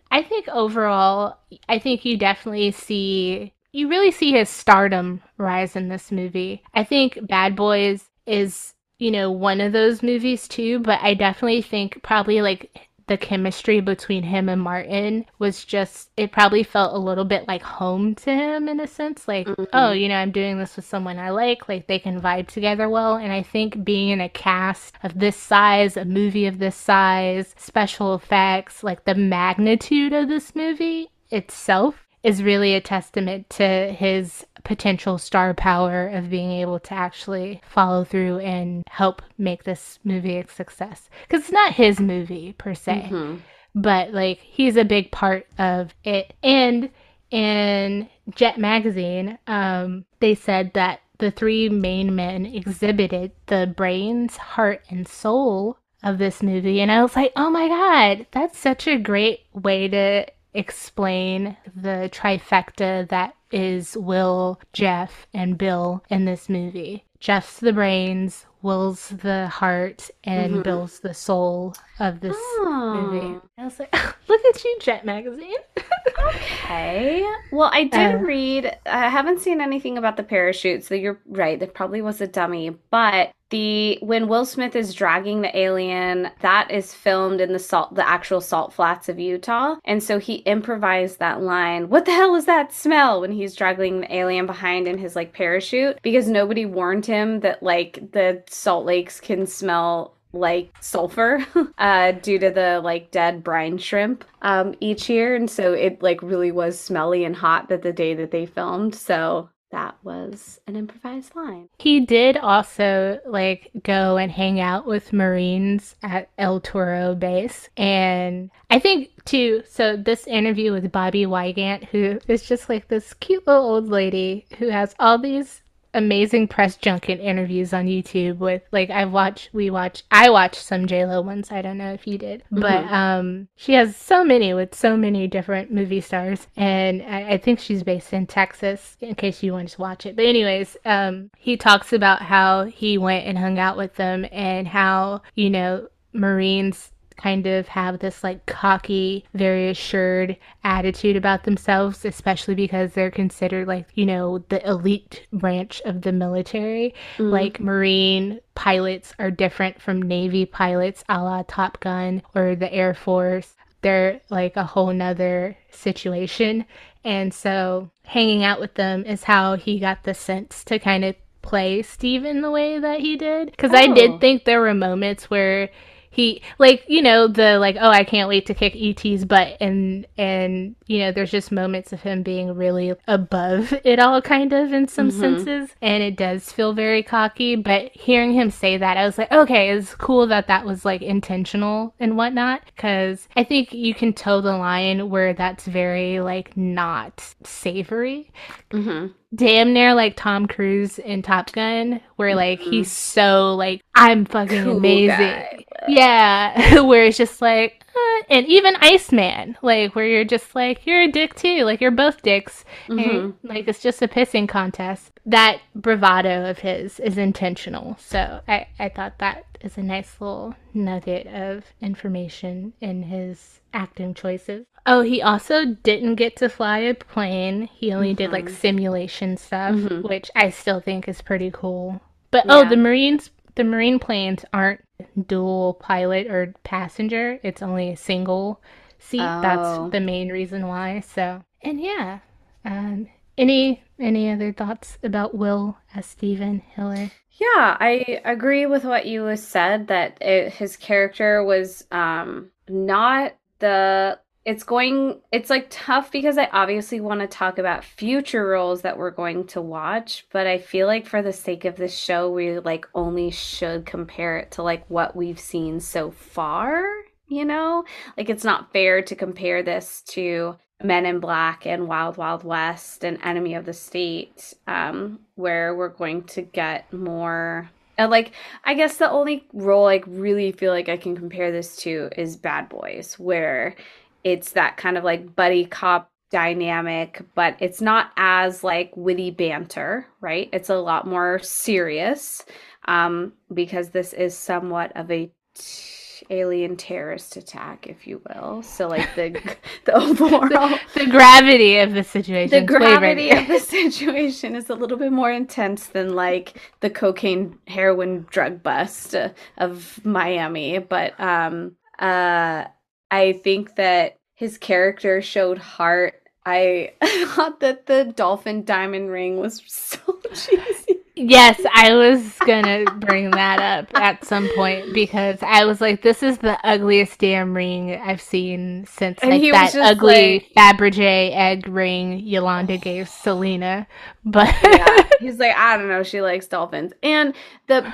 I think overall, I think you really see his stardom rise in this movie. I think Bad Boys is, you know, one of those movies too, but I definitely think probably like the chemistry between him and Martin was just, it probably felt a little bit like home to him in a sense. Like, oh, you know, I'm doing this with someone I like they can vibe together well. And I think being in a cast of this size, a movie of this size, special effects, like the magnitude of this movie itself is really a testament to his potential star power of being able to actually follow through and help make this movie a success. Because it's not his movie per se, but like he's a big part of it. And in Jet Magazine, they said that the three main men exhibited the brains, heart, and soul of this movie. And I was like, oh my God, that's such a great way to explain the trifecta that is Will, Jeff, and Bill in this movie. Jeff's the brains, Will's the heart, and Bill's the soul of this movie. I was like, look at you, Jet Magazine. Okay. Well, I did read, I haven't seen anything about the parachute, so you're right, that probably was a dummy, but when Will Smith is dragging the alien, that is filmed in the actual salt flats of Utah. And so he improvised that line, "What the hell is that smell?" when he's dragging the alien behind in his like parachute, because nobody warned him that like the salt lakes can smell like sulfur due to the like dead brine shrimp each year, and so it like really was smelly and hot the day that they filmed. So that was an improvised line. He did also like go and hang out with Marines at El Toro base. And I think too, so this interview with Bobby Wygant, who is just like this cute little old lady who has all these amazing press junket interviews on YouTube with like I watched some JLo ones. I don't know if you did, but she has so many with so many different movie stars, and I think she's based in Texas. In case you want to watch it, but anyways, he talks about how he went and hung out with them and how Marines kind of have this like cocky, very assured attitude about themselves, especially because they're considered like, the elite branch of the military. Like Marine pilots are different from Navy pilots, a la Top Gun or the Air Force. They're like a whole nother situation. And so hanging out with them is how he got the sense to kind of play Steven the way that he did. Because I did think there were moments where he, like, the, like, oh, I can't wait to kick E.T.'s butt. And there's just moments of him being really above it all, kind of, in some senses. And it does feel very cocky. But hearing him say that, I was like, okay, it's cool that was, like, intentional and whatnot. Because I think you can toe the line where that's very, like, not savory. Damn near like Tom Cruise in Top Gun, where like he's so like, I'm fucking cool amazing guy. Yeah. Where it's just like and even Iceman, like where you're just like, you're a dick too, like you're both dicks, and like it's just a pissing contest. That bravado of his is intentional, so I thought that is a nice little nugget of information in his acting choices. Oh, he also didn't get to fly a plane. He only did like simulation stuff, which I still think is pretty cool. But the Marine planes aren't dual pilot or passenger. It's only a single seat. That's the main reason why. So, and yeah. Any other thoughts about Will as Steven Hiller? Yeah, I agree with what you said, that his character was not the... It's like tough because I obviously want to talk about future roles that we're going to watch, but I feel like for the sake of this show, we like only should compare it to like what we've seen so far, Like it's not fair to compare this to Men in Black and Wild Wild West and Enemy of the State, where we're going to get more... like, I guess the only role I really feel like I can compare this to is Bad Boys, where it's that kind of like buddy cop dynamic, but it's not as like witty banter, right? It's a lot more serious, because this is somewhat of a alien terrorist attack, if you will. So like the overall the gravity of the situation. The gravity of the situation is a little bit more intense than like the cocaine heroin drug bust of Miami. But I think that his character showed heart. I thought that the dolphin diamond ring was so cheesy. Yes, I was gonna bring that up at some point because I was like, this is the ugliest damn ring I've seen since like that ugly Fabergé egg ring Yolanda gave Selena. But yeah, he's like, I don't know, she likes dolphins. And that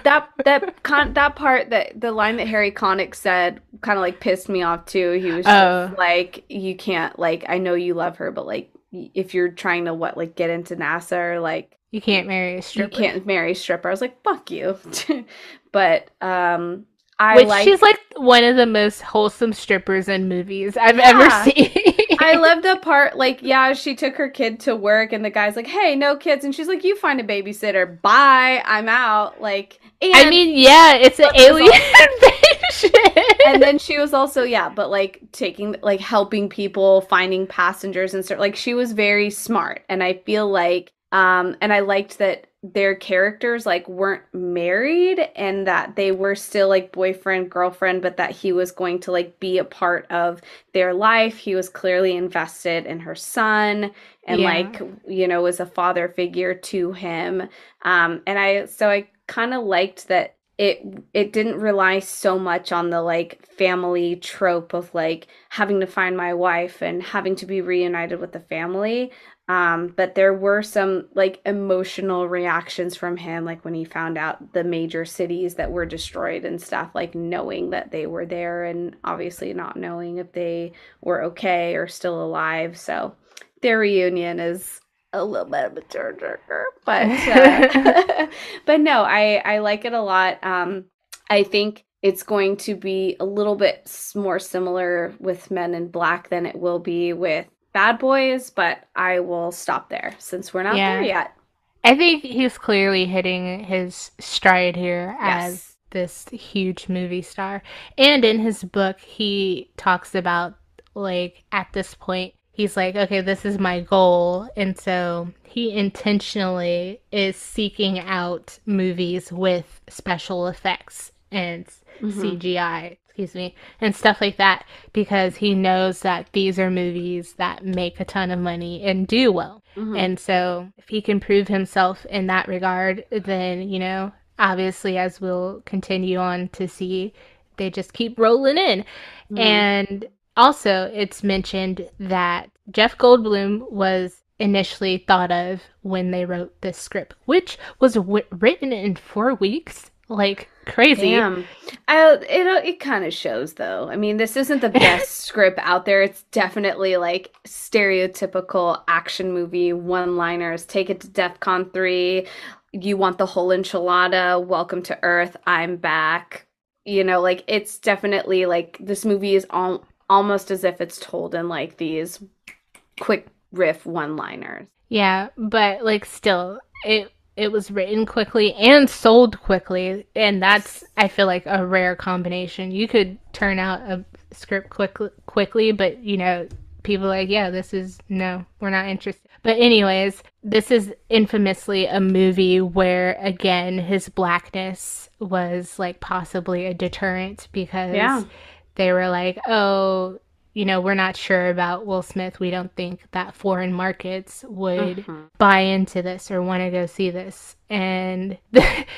part, that the line that Harry Connick said kind of like pissed me off too. He was just like, you can't, like, I know you love her, but like if you're trying to like get into NASA or like, you can't marry a stripper. You can't marry a stripper. I was like, fuck you. But she's like one of the most wholesome strippers in movies I've ever seen. I love the part, like, yeah, she took her kid to work and the guy's like, hey, no kids. And she's like, you find a babysitter. Bye. I'm out. Like, and I mean, yeah, it's an alien invasion. And then she was also, but like taking, like helping people, finding passengers and stuff. Like she was very smart. And I feel like, and I liked that their characters like weren't married and that they were still like boyfriend, girlfriend, but that he was going to like be a part of their life. He was clearly invested in her son and like, was a father figure to him. And I kind of liked that it didn't rely so much on the like family trope of like having to find my wife and having to be reunited with the family. But there were some like emotional reactions from him, like when he found out the major cities that were destroyed and stuff, like knowing that they were there and obviously not knowing if they were okay or still alive. So their reunion is a little bit of a tearjerker, but but no, I like it a lot. I think it's going to be a little bit more similar with Men in Black than it will be with Bad Boys, but I will stop there since we're not there yet. I think he's clearly hitting his stride here as this huge movie star. And in his book, he talks about, like, at this point, he's like, okay, this is my goal. And so he intentionally is seeking out movies with special effects and CGI, and stuff like that, because he knows that these are movies that make a ton of money and do well. And so if he can prove himself in that regard, then, you know, obviously, as we'll continue on to see, they just keep rolling in. And also, it's mentioned that Jeff Goldblum was initially thought of when they wrote this script, which was written in 4 weeks. Like, crazy. Damn. It kind of shows, though. I mean, this isn't the best script out there. It's definitely, like, stereotypical action movie one-liners. Take it to DEFCON 3. You want the whole enchilada. Welcome to Earth. I'm back. You know, like, it's definitely, like, this movie is almost as if it's told in, like, these quick riff one-liners. Yeah, but, like, still, it was written quickly and sold quickly, and that's, I feel like, a rare combination. You could turn out a script quickly, but, you know, people are like, yeah, no, we're not interested. But anyways, this is infamously a movie where, again, his blackness was, like, possibly a deterrent, because they were like, oh, you know, we're not sure about Will Smith. We don't think that foreign markets would buy into this or want to go see this. And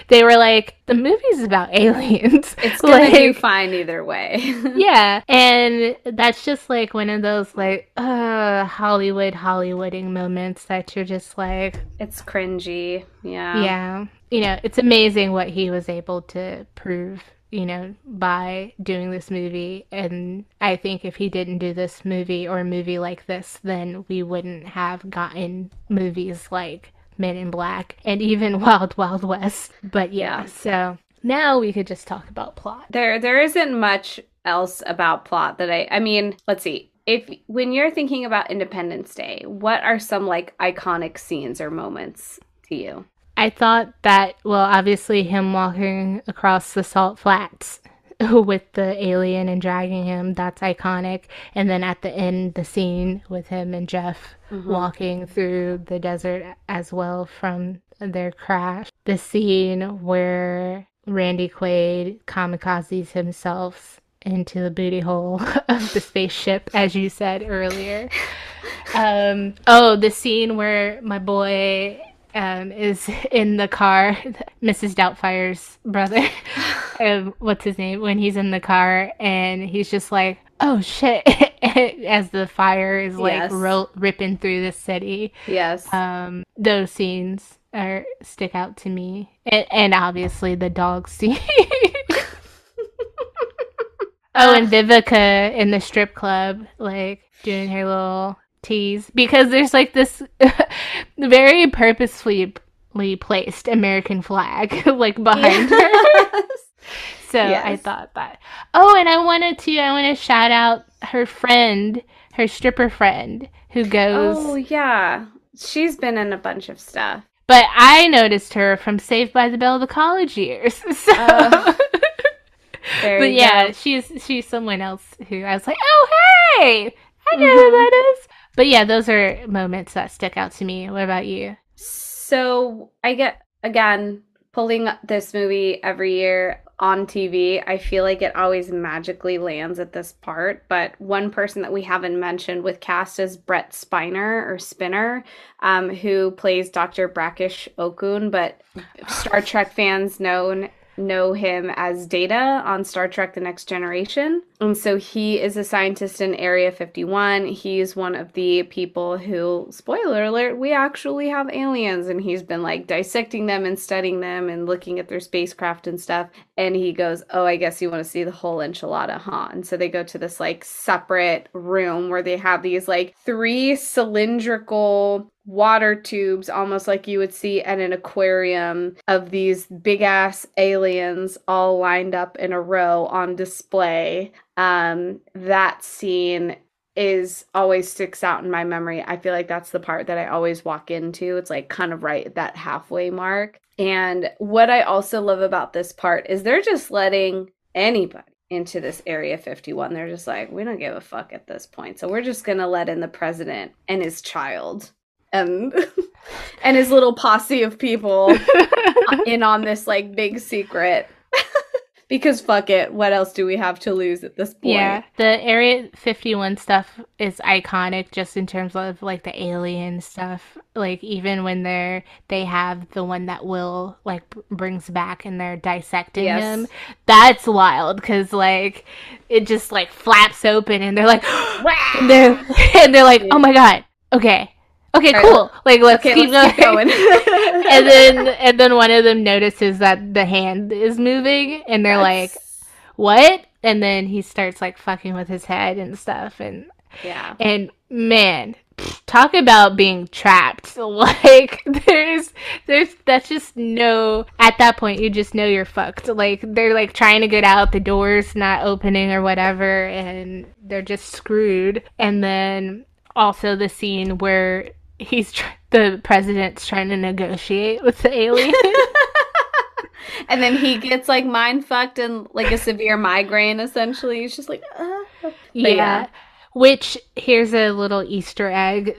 they were like, the movie's about aliens. It's going to do fine either way. Yeah. And that's just like one of those like, Hollywooding moments that you're just like... It's cringy. Yeah. Yeah. You know, it's amazing what he was able to prove, you know, by doing this movie. And I think if he didn't do this movie or a movie like this, then we wouldn't have gotten movies like Men in Black and even Wild Wild West. But yeah, so now we could just talk about plot. There isn't much else about plot that I mean, let's see. When you're thinking about Independence Day, what are some like iconic scenes or moments to you? I thought that, well, obviously him walking across the salt flats with the alien and dragging him, that's iconic. And then at the end, the scene with him and Jeff walking through the desert as well from their crash. The scene where Randy Quaid kamikazes himself into the booty hole of the spaceship, as you said earlier. The scene where my boy... is in the car, Mrs. Doubtfire's brother, what's his name, when he's in the car and he's just like, oh shit, as the fire is like ripping through the city. Yes. Those scenes stick out to me. And obviously the dog scene. And Vivica in the strip club, like doing her little... tease, because there's like this very purposefully placed American flag like behind her. So I thought that. Oh, and I want to shout out her friend, her stripper friend, who goes... Oh, yeah. She's been in a bunch of stuff. But I noticed her from Saved by the Bell the college years. So... but yeah, she's someone else who I was like, oh, hey! I know who that is. But yeah, those are moments that stick out to me. What about you? So I get, again, pulling this movie every year on TV, I feel like it always magically lands at this part. But one person that we haven't mentioned with cast is Brett Spinner, who plays Dr. Brackish Okun. But Star Trek fans know know him as Data on Star Trek The Next Generation. And so he is a scientist in Area 51. He's one of the people who, spoiler alert, we actually have aliens. And he's been like dissecting them and studying them and looking at their spacecraft and stuff. And he goes, oh, I guess you want to see the whole enchilada, huh? And so they go to this like separate room where they have these like 3 cylindrical water tubes, almost like you would see at an aquarium, of these big ass aliens all lined up in a row on display. That scene is always sticks out in my memory. I feel like that's the part that I always walk into. It's like kind of right at that halfway mark. And what I also love about this part is they're just letting anybody into this Area 51. They're just like, we don't give a fuck at this point. So we're just going to let in the president and his child and his little posse of people in on this like big secret. Because fuck it, what else do we have to lose at this point? Yeah, the Area 51 stuff is iconic just in terms of like the alien stuff. Like even when they have the one that Will like brings back and they're dissecting him. That's wild because like it just like flaps open and they're like and they're like, oh my god, okay, cool. Like let's keep going. and then one of them notices that the hand is moving, and they're like, "What?" And then he starts like fucking with his head and stuff, and man, talk about being trapped. Like there's that's just no. At that point, you just know you're fucked. Like they're like trying to get out, the door's not opening or whatever, and they're just screwed. And then also the scene where the president's trying to negotiate with the alien. And then he gets like mind fucked and like a severe migraine, essentially. He's just like, yeah. Which, here's a little Easter egg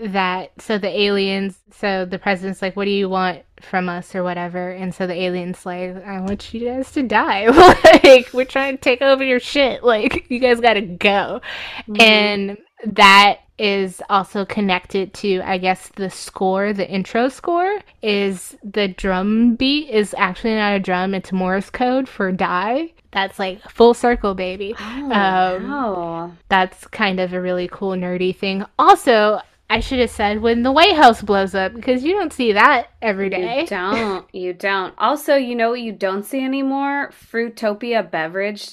so the president's like, what do you want from us or whatever? And so the alien's like, I want you guys to die. Like, we're trying to take over your shit. Like, you guys gotta go. Mm-hmm. And that is also connected to, I guess, the intro score is the drum beat is actually not a drum, it's Morse code for die. That's like full circle, baby. Wow. That's kind of a really cool nerdy thing. Also, I should have said when the White House blows up, because you don't see that every day. You don't. Also, you know what you don't see anymore? Fruitopia beverage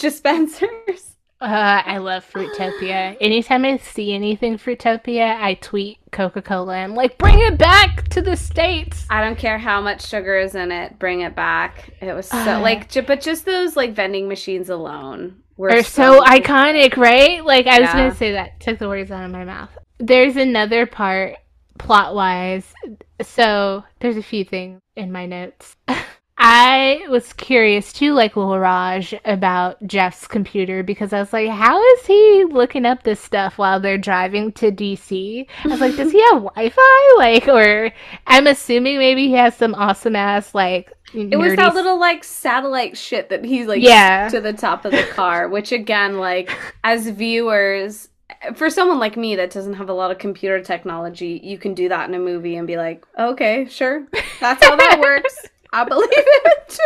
dispensers. I love Fruitopia. Anytime I see anything Fruitopia, I tweet Coca-Cola. I'm like, bring it back to the States. I don't care how much sugar is in it. Bring it back. It was so but just those like vending machines alone are so iconic, right? Like I was going to say that. Took the words out of my mouth. There's another part plot-wise. So there's a few things in my notes. I was curious too, like Raj, about Jeff's computer because I was like, how is he looking up this stuff while they're driving to DC? I was like, does he have Wi-Fi? Like, or I'm assuming maybe he has some awesome ass like. It was that little like satellite shit that he's like to the top of the car, which again, like as viewers. For someone like me that doesn't have a lot of computer technology, you can do that in a movie and be like, okay, sure, that's how that works. I believe it.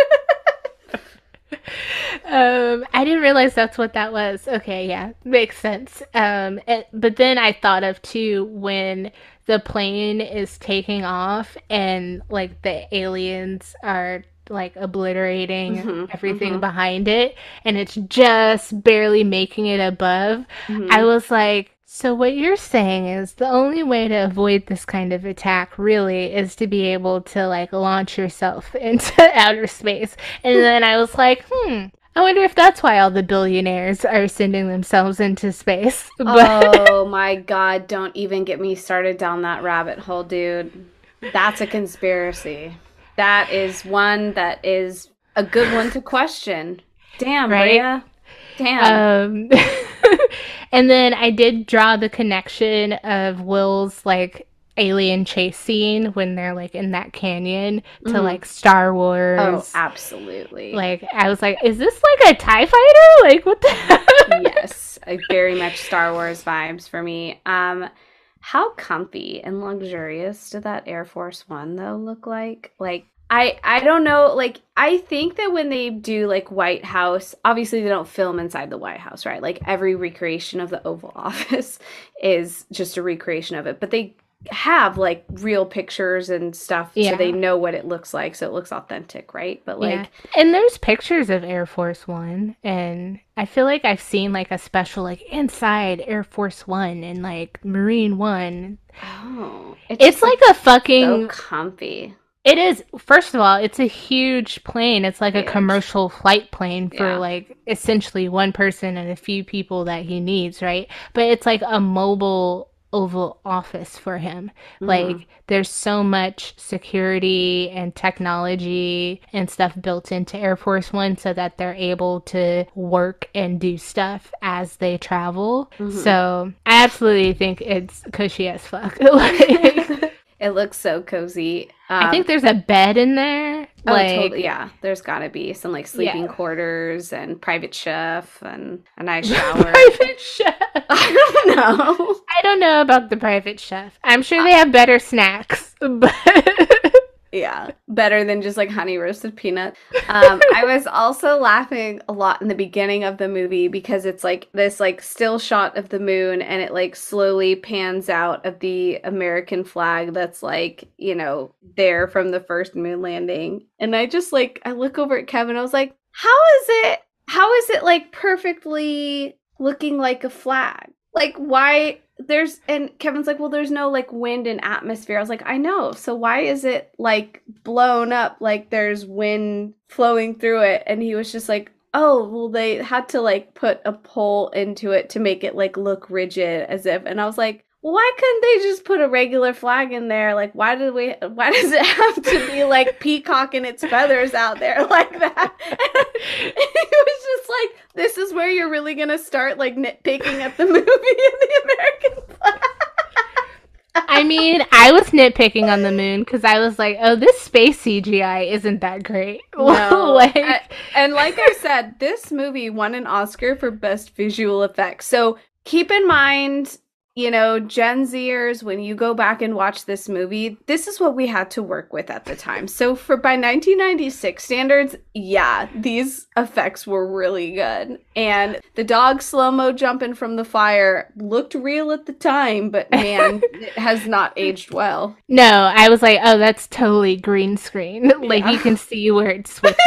I didn't realize that's what that was. Okay, yeah, makes sense. But then I thought of too when the plane is taking off and like the aliens are like obliterating everything behind it, and it's just barely making it above. I was like, so what you're saying is the only way to avoid this kind of attack really is to be able to like launch yourself into outer space. And then I was like, I wonder if that's why all the billionaires are sending themselves into space. Oh my god, don't even get me started down that rabbit hole, dude. That's a conspiracy. That is one that is a good one to question. Damn, right? Bria. Damn. And then I did draw the connection of Will's like alien chase scene when they're like in that canyon to like Star Wars. Oh, absolutely. Like I was like, is this like a TIE fighter? Like what the Yes, very much Star Wars vibes for me. How comfy and luxurious did that Air Force One though look like? Like I don't know, like, I think that when they do, like, White House, obviously they don't film inside the White House, right? Like, every recreation of the Oval Office is just a recreation of it. But they have, like, real pictures and stuff, so they know what it looks like, so it looks authentic, right? But, like... And there's pictures of Air Force One, and I feel like I've seen, like, a special, like, inside Air Force One and, like, Marine One. Oh. It's like a fucking... so comfy. It is. First of all, it's a huge plane. It's like a commercial flight plane for like essentially one person and a few people that he needs, right? But it's like a mobile Oval Office for him. Like there's so much security and technology and stuff built into Air Force One so that they're able to work and do stuff as they travel. So I absolutely think it's cushy as fuck. Like, it looks so cozy. I think there's a bed in there. Oh, like, totally. Yeah, there's gotta be some like sleeping quarters and private chef and a nice shower. Private chef. I don't know. I don't know about the private chef. I'm sure they have better snacks, but yeah, better than just like honey roasted peanut. I was also laughing a lot in the beginning of the movie because it's like this like still shot of the moon and it like slowly pans out of the American flag that's like, you know, there from the first moon landing. And I just like, I look over at Kevin, I was like, how is it like perfectly looking like a flag? Like why and Kevin's like, well, there's no like wind and atmosphere. I was like, I know. So why is it like blown up like there's wind flowing through it? And he was just like, oh, well, they had to like put a pole into it to make it like look rigid as if. And I was like, well, why couldn't they just put a regular flag in there? Like, why does it have to be like peacocking its feathers out there like that? And it was just like, this is where you're really going to start like nitpicking at the movie in the American flag. I mean, I was nitpicking on the moon because I was like, oh, this space CGI isn't that great. No. And like I said, this movie won an Oscar for Best Visual Effects. So keep in mind, you know, Gen Zers, when you go back and watch this movie, this is what we had to work with at the time. So by 1996 standards, yeah, these effects were really good. And the dog slow-mo jumping from the fire looked real at the time, but man, it has not aged well. No, I was like, oh, that's totally green screen. Like, you can see where it switches.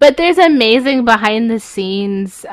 But there's amazing behind the scenes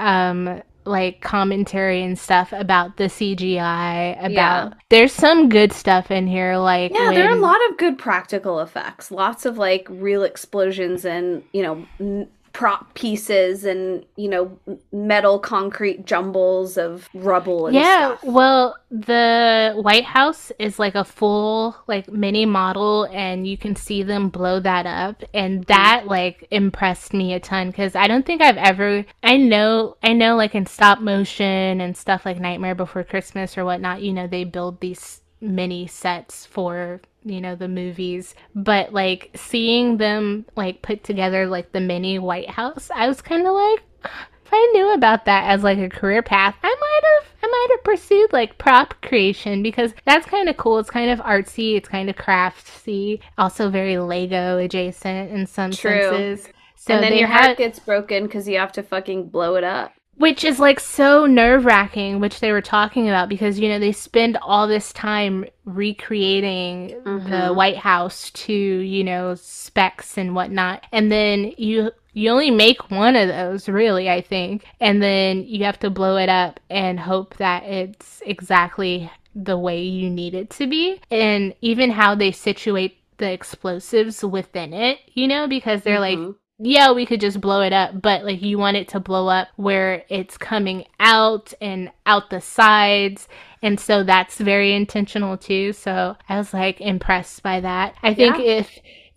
like commentary and stuff about the CGI, there's some good stuff in here, like there are a lot of good practical effects, lots of like real explosions and, you know, prop pieces and, you know, metal concrete jumbles of rubble and stuff. Yeah, well, the White House is like a full like mini model and you can see them blow that up, and that like impressed me a ton because I don't think I've ever I know like in stop motion and stuff like Nightmare Before Christmas or whatnot, you know, they build these mini sets for, you know, the movies, but like seeing them like put together like the mini White House, I was kind of like, if I knew about that as like a career path, I might have pursued like prop creation because that's kind of cool. It's kind of artsy, it's kind of craftsy, also very Lego adjacent in some senses. So and then your heart gets broken because you have to fucking blow it up. Which is like so nerve-wracking, which they were talking about because, you know, they spend all this time recreating the White House to, you know, specs and whatnot. And then you only make one of those, really, I think. And then you have to blow it up and hope that it's exactly the way you need it to be. And even how they situate the explosives within it, you know, because they're like, yeah, we could just blow it up, but like you want it to blow up where it's coming out and out the sides. And so that's very intentional too. So I was like impressed by that. I think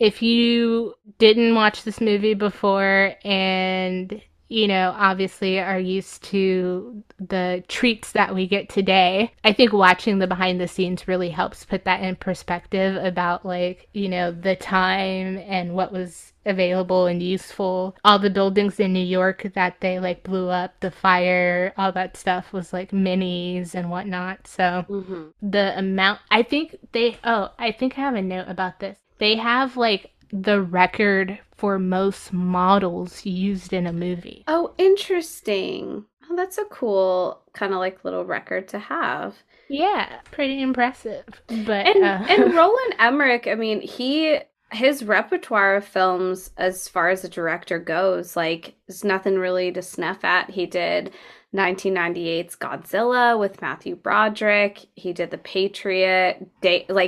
if you didn't watch this movie before and obviously are used to the treats that we get today. I think watching the behind the scenes really helps put that in perspective about the time and what was available and useful. All the buildings in New York that they blew up, the fire, all that stuff was minis and whatnot. So the amount, I think I have a note about this. They have the record for most models used in a movie. Oh, interesting. Oh, that's a cool kind of little record to have. Yeah, pretty impressive. But and Roland Emmerich, I mean, his repertoire of films as far as a director goes, is nothing really to snuff at. He did 1998's Godzilla with Matthew Broderick. He did The Patriot.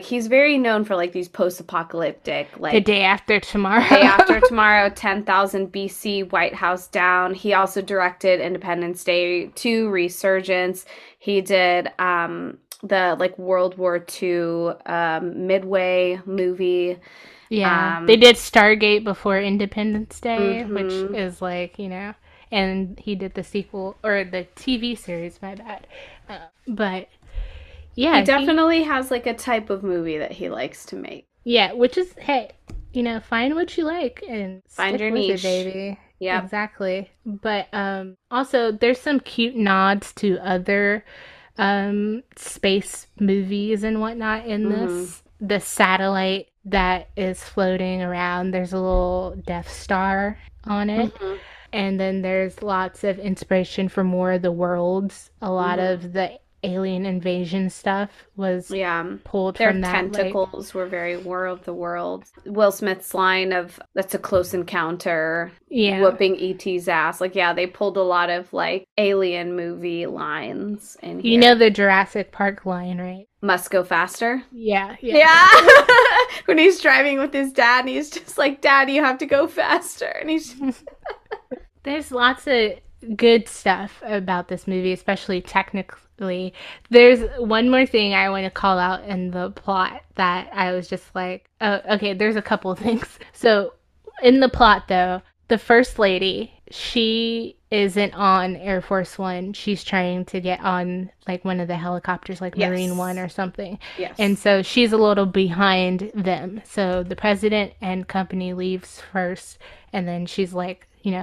He's very known for these post-apocalyptic, The Day After Tomorrow. Day After Tomorrow, 10,000 BC, White House Down. He also directed Independence Day 2, Resurgence. He did the World War II Midway movie. Yeah, they did Stargate before Independence Day, which is and he did the sequel, or the TV series, my bad. But yeah, he definitely has a type of movie that he likes to make. Yeah, which is, hey, find what you like and find your niche, baby. Yeah, exactly. But also there's some cute nods to other space movies and whatnot in this. The satellite that is floating around, there's a little Death Star on it. And then there's lots of inspiration for War of the Worlds. A lot of the alien invasion stuff was pulled from that. Their tentacles were very War of the Worlds. Will Smith's line of, that's a close encounter, whooping E.T.'s ass. They pulled a lot of alien movie lines in here. You know the Jurassic Park line, right? Must go faster? Yeah. When he's driving with his dad and he's just like, Dad, you have to go faster. And he's There's lots of good stuff about this movie, especially technically. There's one more thing I want to call out in the plot that I was just like, oh, okay, there's a couple of things. So in the plot, though, the First Lady, she isn't on Air Force One. She's trying to get on one of the helicopters, Marine One or something. Yes. And so she's a little behind them. So the president and company leaves first, and then she's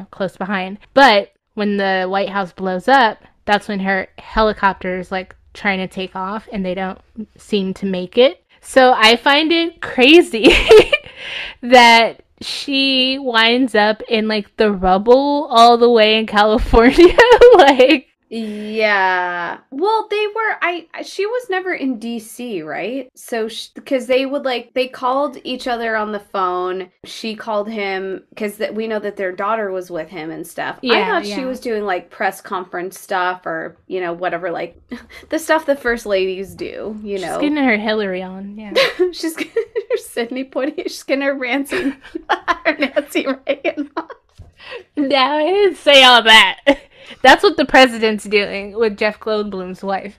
close behind. But when the White House blows up, that's when her helicopter is trying to take off, and they don't seem to make it. So I find it crazy that she winds up in the rubble all the way in California. Yeah. Well, she was never in DC, right? So, because they would they called each other on the phone. She called him because we know that their daughter was with him and stuff. Yeah, I thought she was doing press conference stuff or, whatever, the stuff the first ladies do, She's getting her Hillary on, yeah. She's getting her Sidney Poitier. She's getting her Nancy Reagan on. No, I didn't say all that. That's what the president's doing with Jeff Goldblum's wife,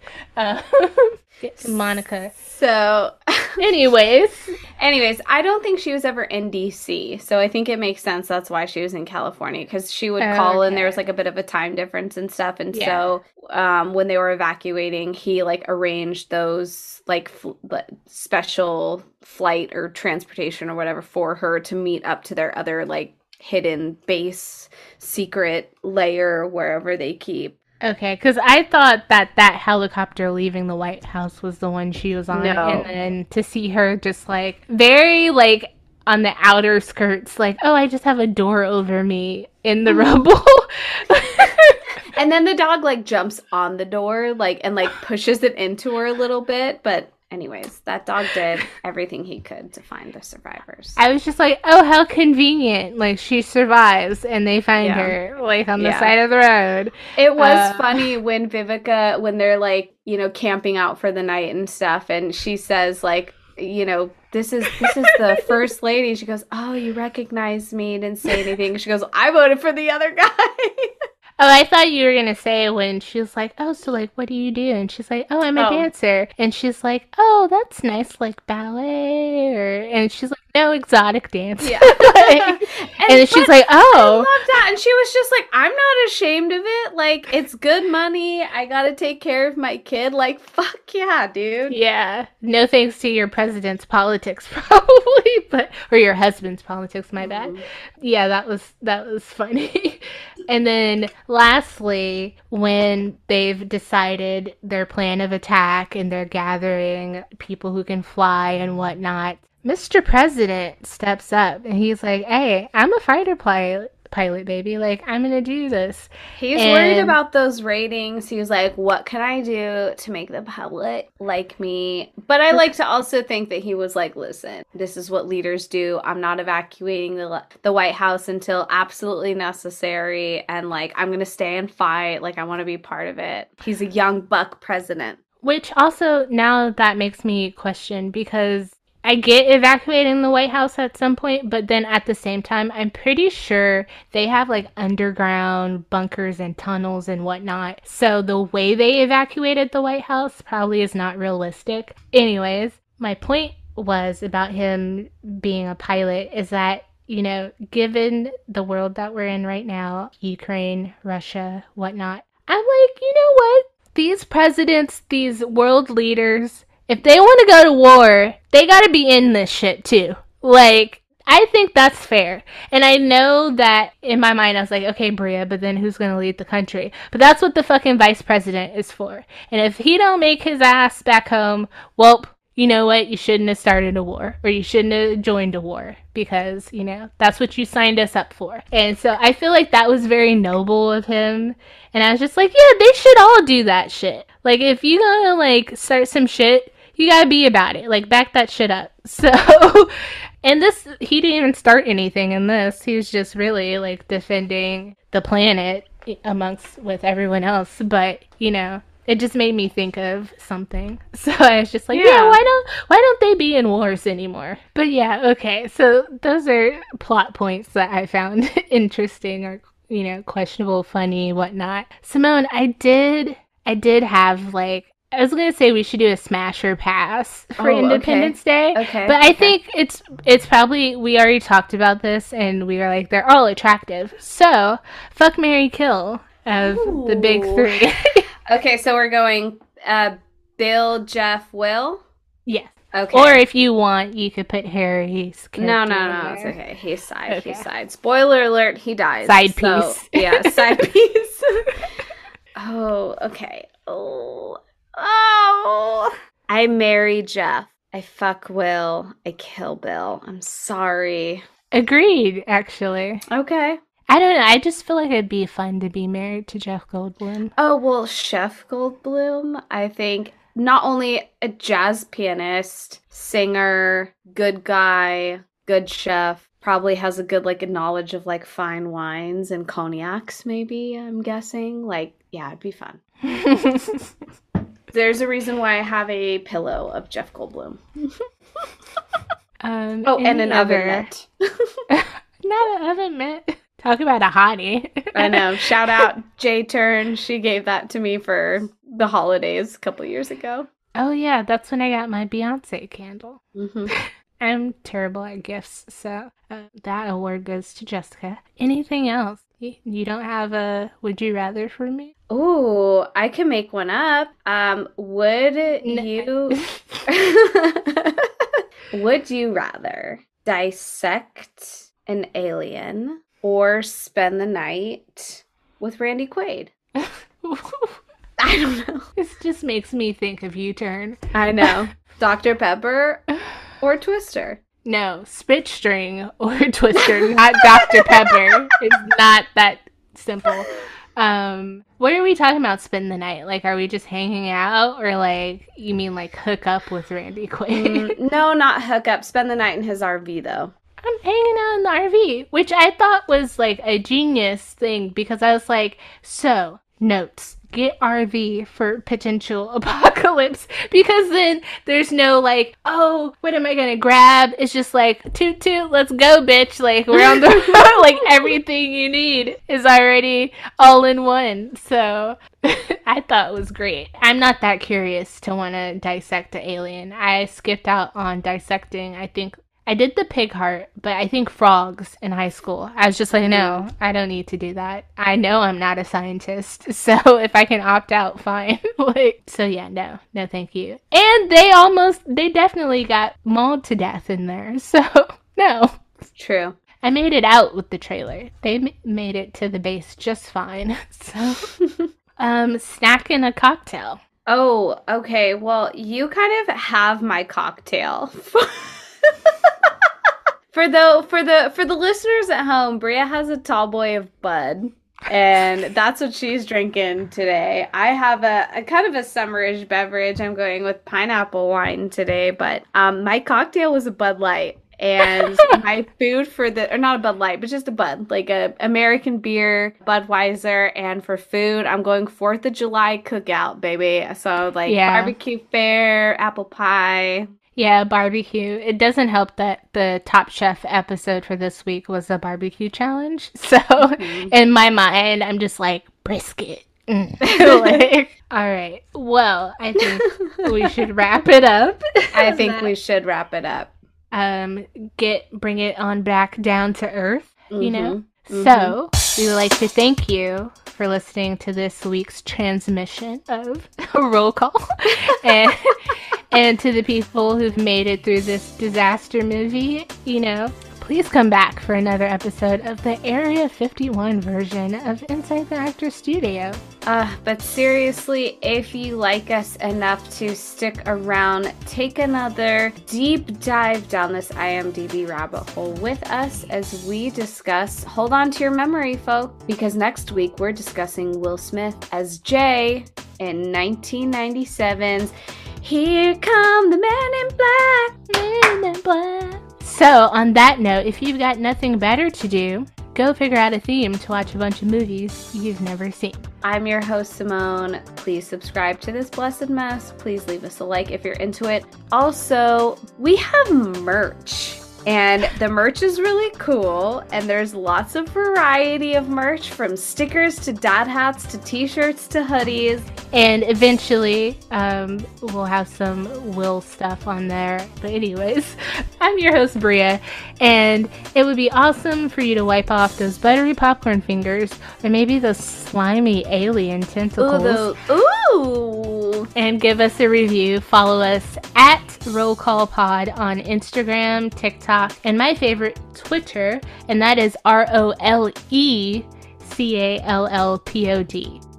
Monica. So, anyways, I don't think she was ever in DC. So I think it makes sense. That's why she was in California, because she would call and there was a bit of a time difference and stuff. And so when they were evacuating, he arranged those special flight or transportation or whatever for her to meet up to their other hidden base, secret layer, wherever they keep. Okay, because I thought that helicopter leaving the White House was the one she was on. No. And then to see her just very on the outer skirts, oh, I just have a door over me in the rubble. And then the dog jumps on the door and pushes it into her a little bit, but anyways, that dog did everything he could to find the survivors. I was just oh, how convenient. She survives and they find her on the side of the road. It was funny when Vivica, when they're camping out for the night and stuff, and she says this is the First Lady. She goes, oh, you recognize me, didn't say anything. She goes, I voted for the other guy. Oh, I thought you were going to say when she was like, oh, so like, what do you do? And she's like, oh, I'm a dancer. And she's like, oh, that's nice, like ballet. And she's like, no, exotic dance. Yeah. and she's like, oh. I love that. And she was just like, I'm not ashamed of it. Like, it's good money. I got to take care of my kid. Like, fuck yeah, dude. Yeah. No thanks to your president's politics, probably, or your husband's politics, my bad. Yeah, that was funny. And then lastly, when they've decided their plan of attack and they're gathering people who can fly and whatnot, Mr. President steps up and he's like, hey, I'm a fighter pilot, baby. Like, I'm going to do this. He's worried about those ratings. He was like, what can I do to make the public like me? But I like to also think that he was like, listen, this is what leaders do. I'm not evacuating the White House until absolutely necessary. And like, I'm going to stay and fight. Like, I want to be part of it. He's a young buck president. Which also, now that makes me question, because I get evacuating the White House at some point, but then at the same time, I'm pretty sure they have like underground bunkers and tunnels and whatnot. So the way they evacuated the White House probably is not realistic. Anyways, my point was about him being a pilot is that, you know, given the world that we're in right now, Ukraine, Russia, whatnot, I'm like, you know what? These presidents, these world leaders, if they want to go to war, they got to be in this shit too. Like, I think that's fair. And I know that in my mind, I was like, okay, Bria, but then who's going to lead the country? But that's what the fucking vice president is for. And if he don't make his ass back home, well, you know what? You shouldn't have started a war, or you shouldn't have joined a war, because, you know, that's what you signed us up for. And so I feel like that was very noble of him. And I was just like, yeah, they should all do that shit. Like, if you gonna like start some shit, you gotta be about it. Like, back that shit up. So, and this, he didn't even start anything in this. He was just really, like, defending the planet with everyone else. But, you know, it just made me think of something. So I was just like, yeah, why don't they be in wars anymore? But yeah, okay. So those are plot points that I found interesting, or, you know, questionable, funny, whatnot. Simone, I did have, like, I was going to say we should do a smash or pass for Independence Day. Okay. But I think it's probably, we already talked about this and we were like, they're all attractive. So, fuck, marry, kill of the big three. Okay, so we're going Bill, Jeff, Will? Yes. Okay. Or if you want, you could put Harry's character. No, it's okay. He's side. Okay. He's side. Spoiler alert, he dies. Side piece. Yeah, side piece. Oh, okay. Oh, I marry Jeff. I fuck Will. I kill Bill. I'm sorry. Agreed, actually. Okay. I don't know. I just feel like it'd be fun to be married to Jeff Goldblum. Oh, well, Chef Goldblum, I think, not only a jazz pianist, singer, good guy, good chef, probably has a good, like, a knowledge of, like, fine wines and cognacs, maybe, I'm guessing. Like, yeah, it'd be fun. There's a reason why I have a pillow of Jeff Goldblum. And an oven mitt. Not an oven mitt. Talk about a hottie. I know. Shout out Jay Turn. She gave that to me for the holidays a couple years ago. Oh, yeah. That's when I got my Beyonce candle. Mm-hmm. I'm terrible at gifts, so that award goes to Jessica. Anything else? You don't have a would you rather for me? Ooh, I can make one up. Would you rather dissect an alien or spend the night with Randy Quaid? I don't know. This just makes me think of U-Turn. I know. Dr. Pepper or Twister? No, Spit String or Twister, not Dr. Pepper. It's not that simple. What are we talking about spend the night? Like, are we just hanging out, or like, you mean like hook up with Randy Quaid? No, not hook up. Spend the night in his RV, though. I'm hanging out in the RV, which I thought was like a genius thing, because I was like, so, notes. get RV for potential apocalypse, because then there's no like, oh, what am I gonna grab? It's just like, toot toot, let's go, bitch. Like, we're on the road. Like, everything you need is already all in one. So I thought it was great. I'm not that curious to want to dissect an alien. I skipped out on dissecting. I think I did the pig heart, but I think frogs in high school. I was just like, no, I don't need to do that. I know I'm not a scientist, so if I can opt out, fine. Like, so yeah, no, thank you. And they definitely got mauled to death in there, so no. True. I made it out with the trailer. They made it to the base just fine. So, snack and a cocktail. Oh, okay. Well, you kind of have my cocktail. For the listeners at home, Bria has a tall boy of Bud, and that's what she's drinking today. I have a kind of a summerish beverage. I'm going with pineapple wine today, but my cocktail was a Bud Light, and my food or not a Bud Light, but just a Bud, like a American beer, Budweiser, and for food, I'm going 4th of July cookout, baby. So like barbecue fare, apple pie. Yeah, barbecue. It doesn't help that the Top Chef episode for this week was a barbecue challenge. So in my mind, I'm just like, brisket. Like, all right. Well, I think we should wrap it up. I think we should wrap it up. Bring it on back down to earth, you know? So we would like to thank you for listening to this week's transmission of Roll Call. And to the people who've made it through this disaster movie, you know, please come back for another episode of the Area 51 version of Inside the Actor Studio. But seriously, if you like us enough to stick around, take another deep dive down this IMDb rabbit hole with us as we discuss, hold on to your memory, folks, because next week we're discussing Will Smith as Jay in 1997's Here Come the Men in Black. So, on that note, if you've got nothing better to do, go figure out a theme to watch a bunch of movies you've never seen. I'm your host, Simone. Please subscribe to this blessed mess. Please leave us a like if you're into it. Also, we have merch. And the merch is really cool, and there's lots of variety of merch, from stickers to dad hats to t-shirts to hoodies. And eventually, we'll have some Will stuff on there. But anyways, I'm your host, Bria, and it would be awesome for you to wipe off those buttery popcorn fingers, or maybe those slimy alien tentacles. Ooh! And give us a review. Follow us at Roll Call Pod on Instagram, TikTok, and my favorite, Twitter, and that is ROLECALLPOD.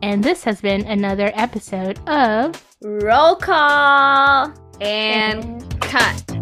And this has been another episode of Roll Call and cut.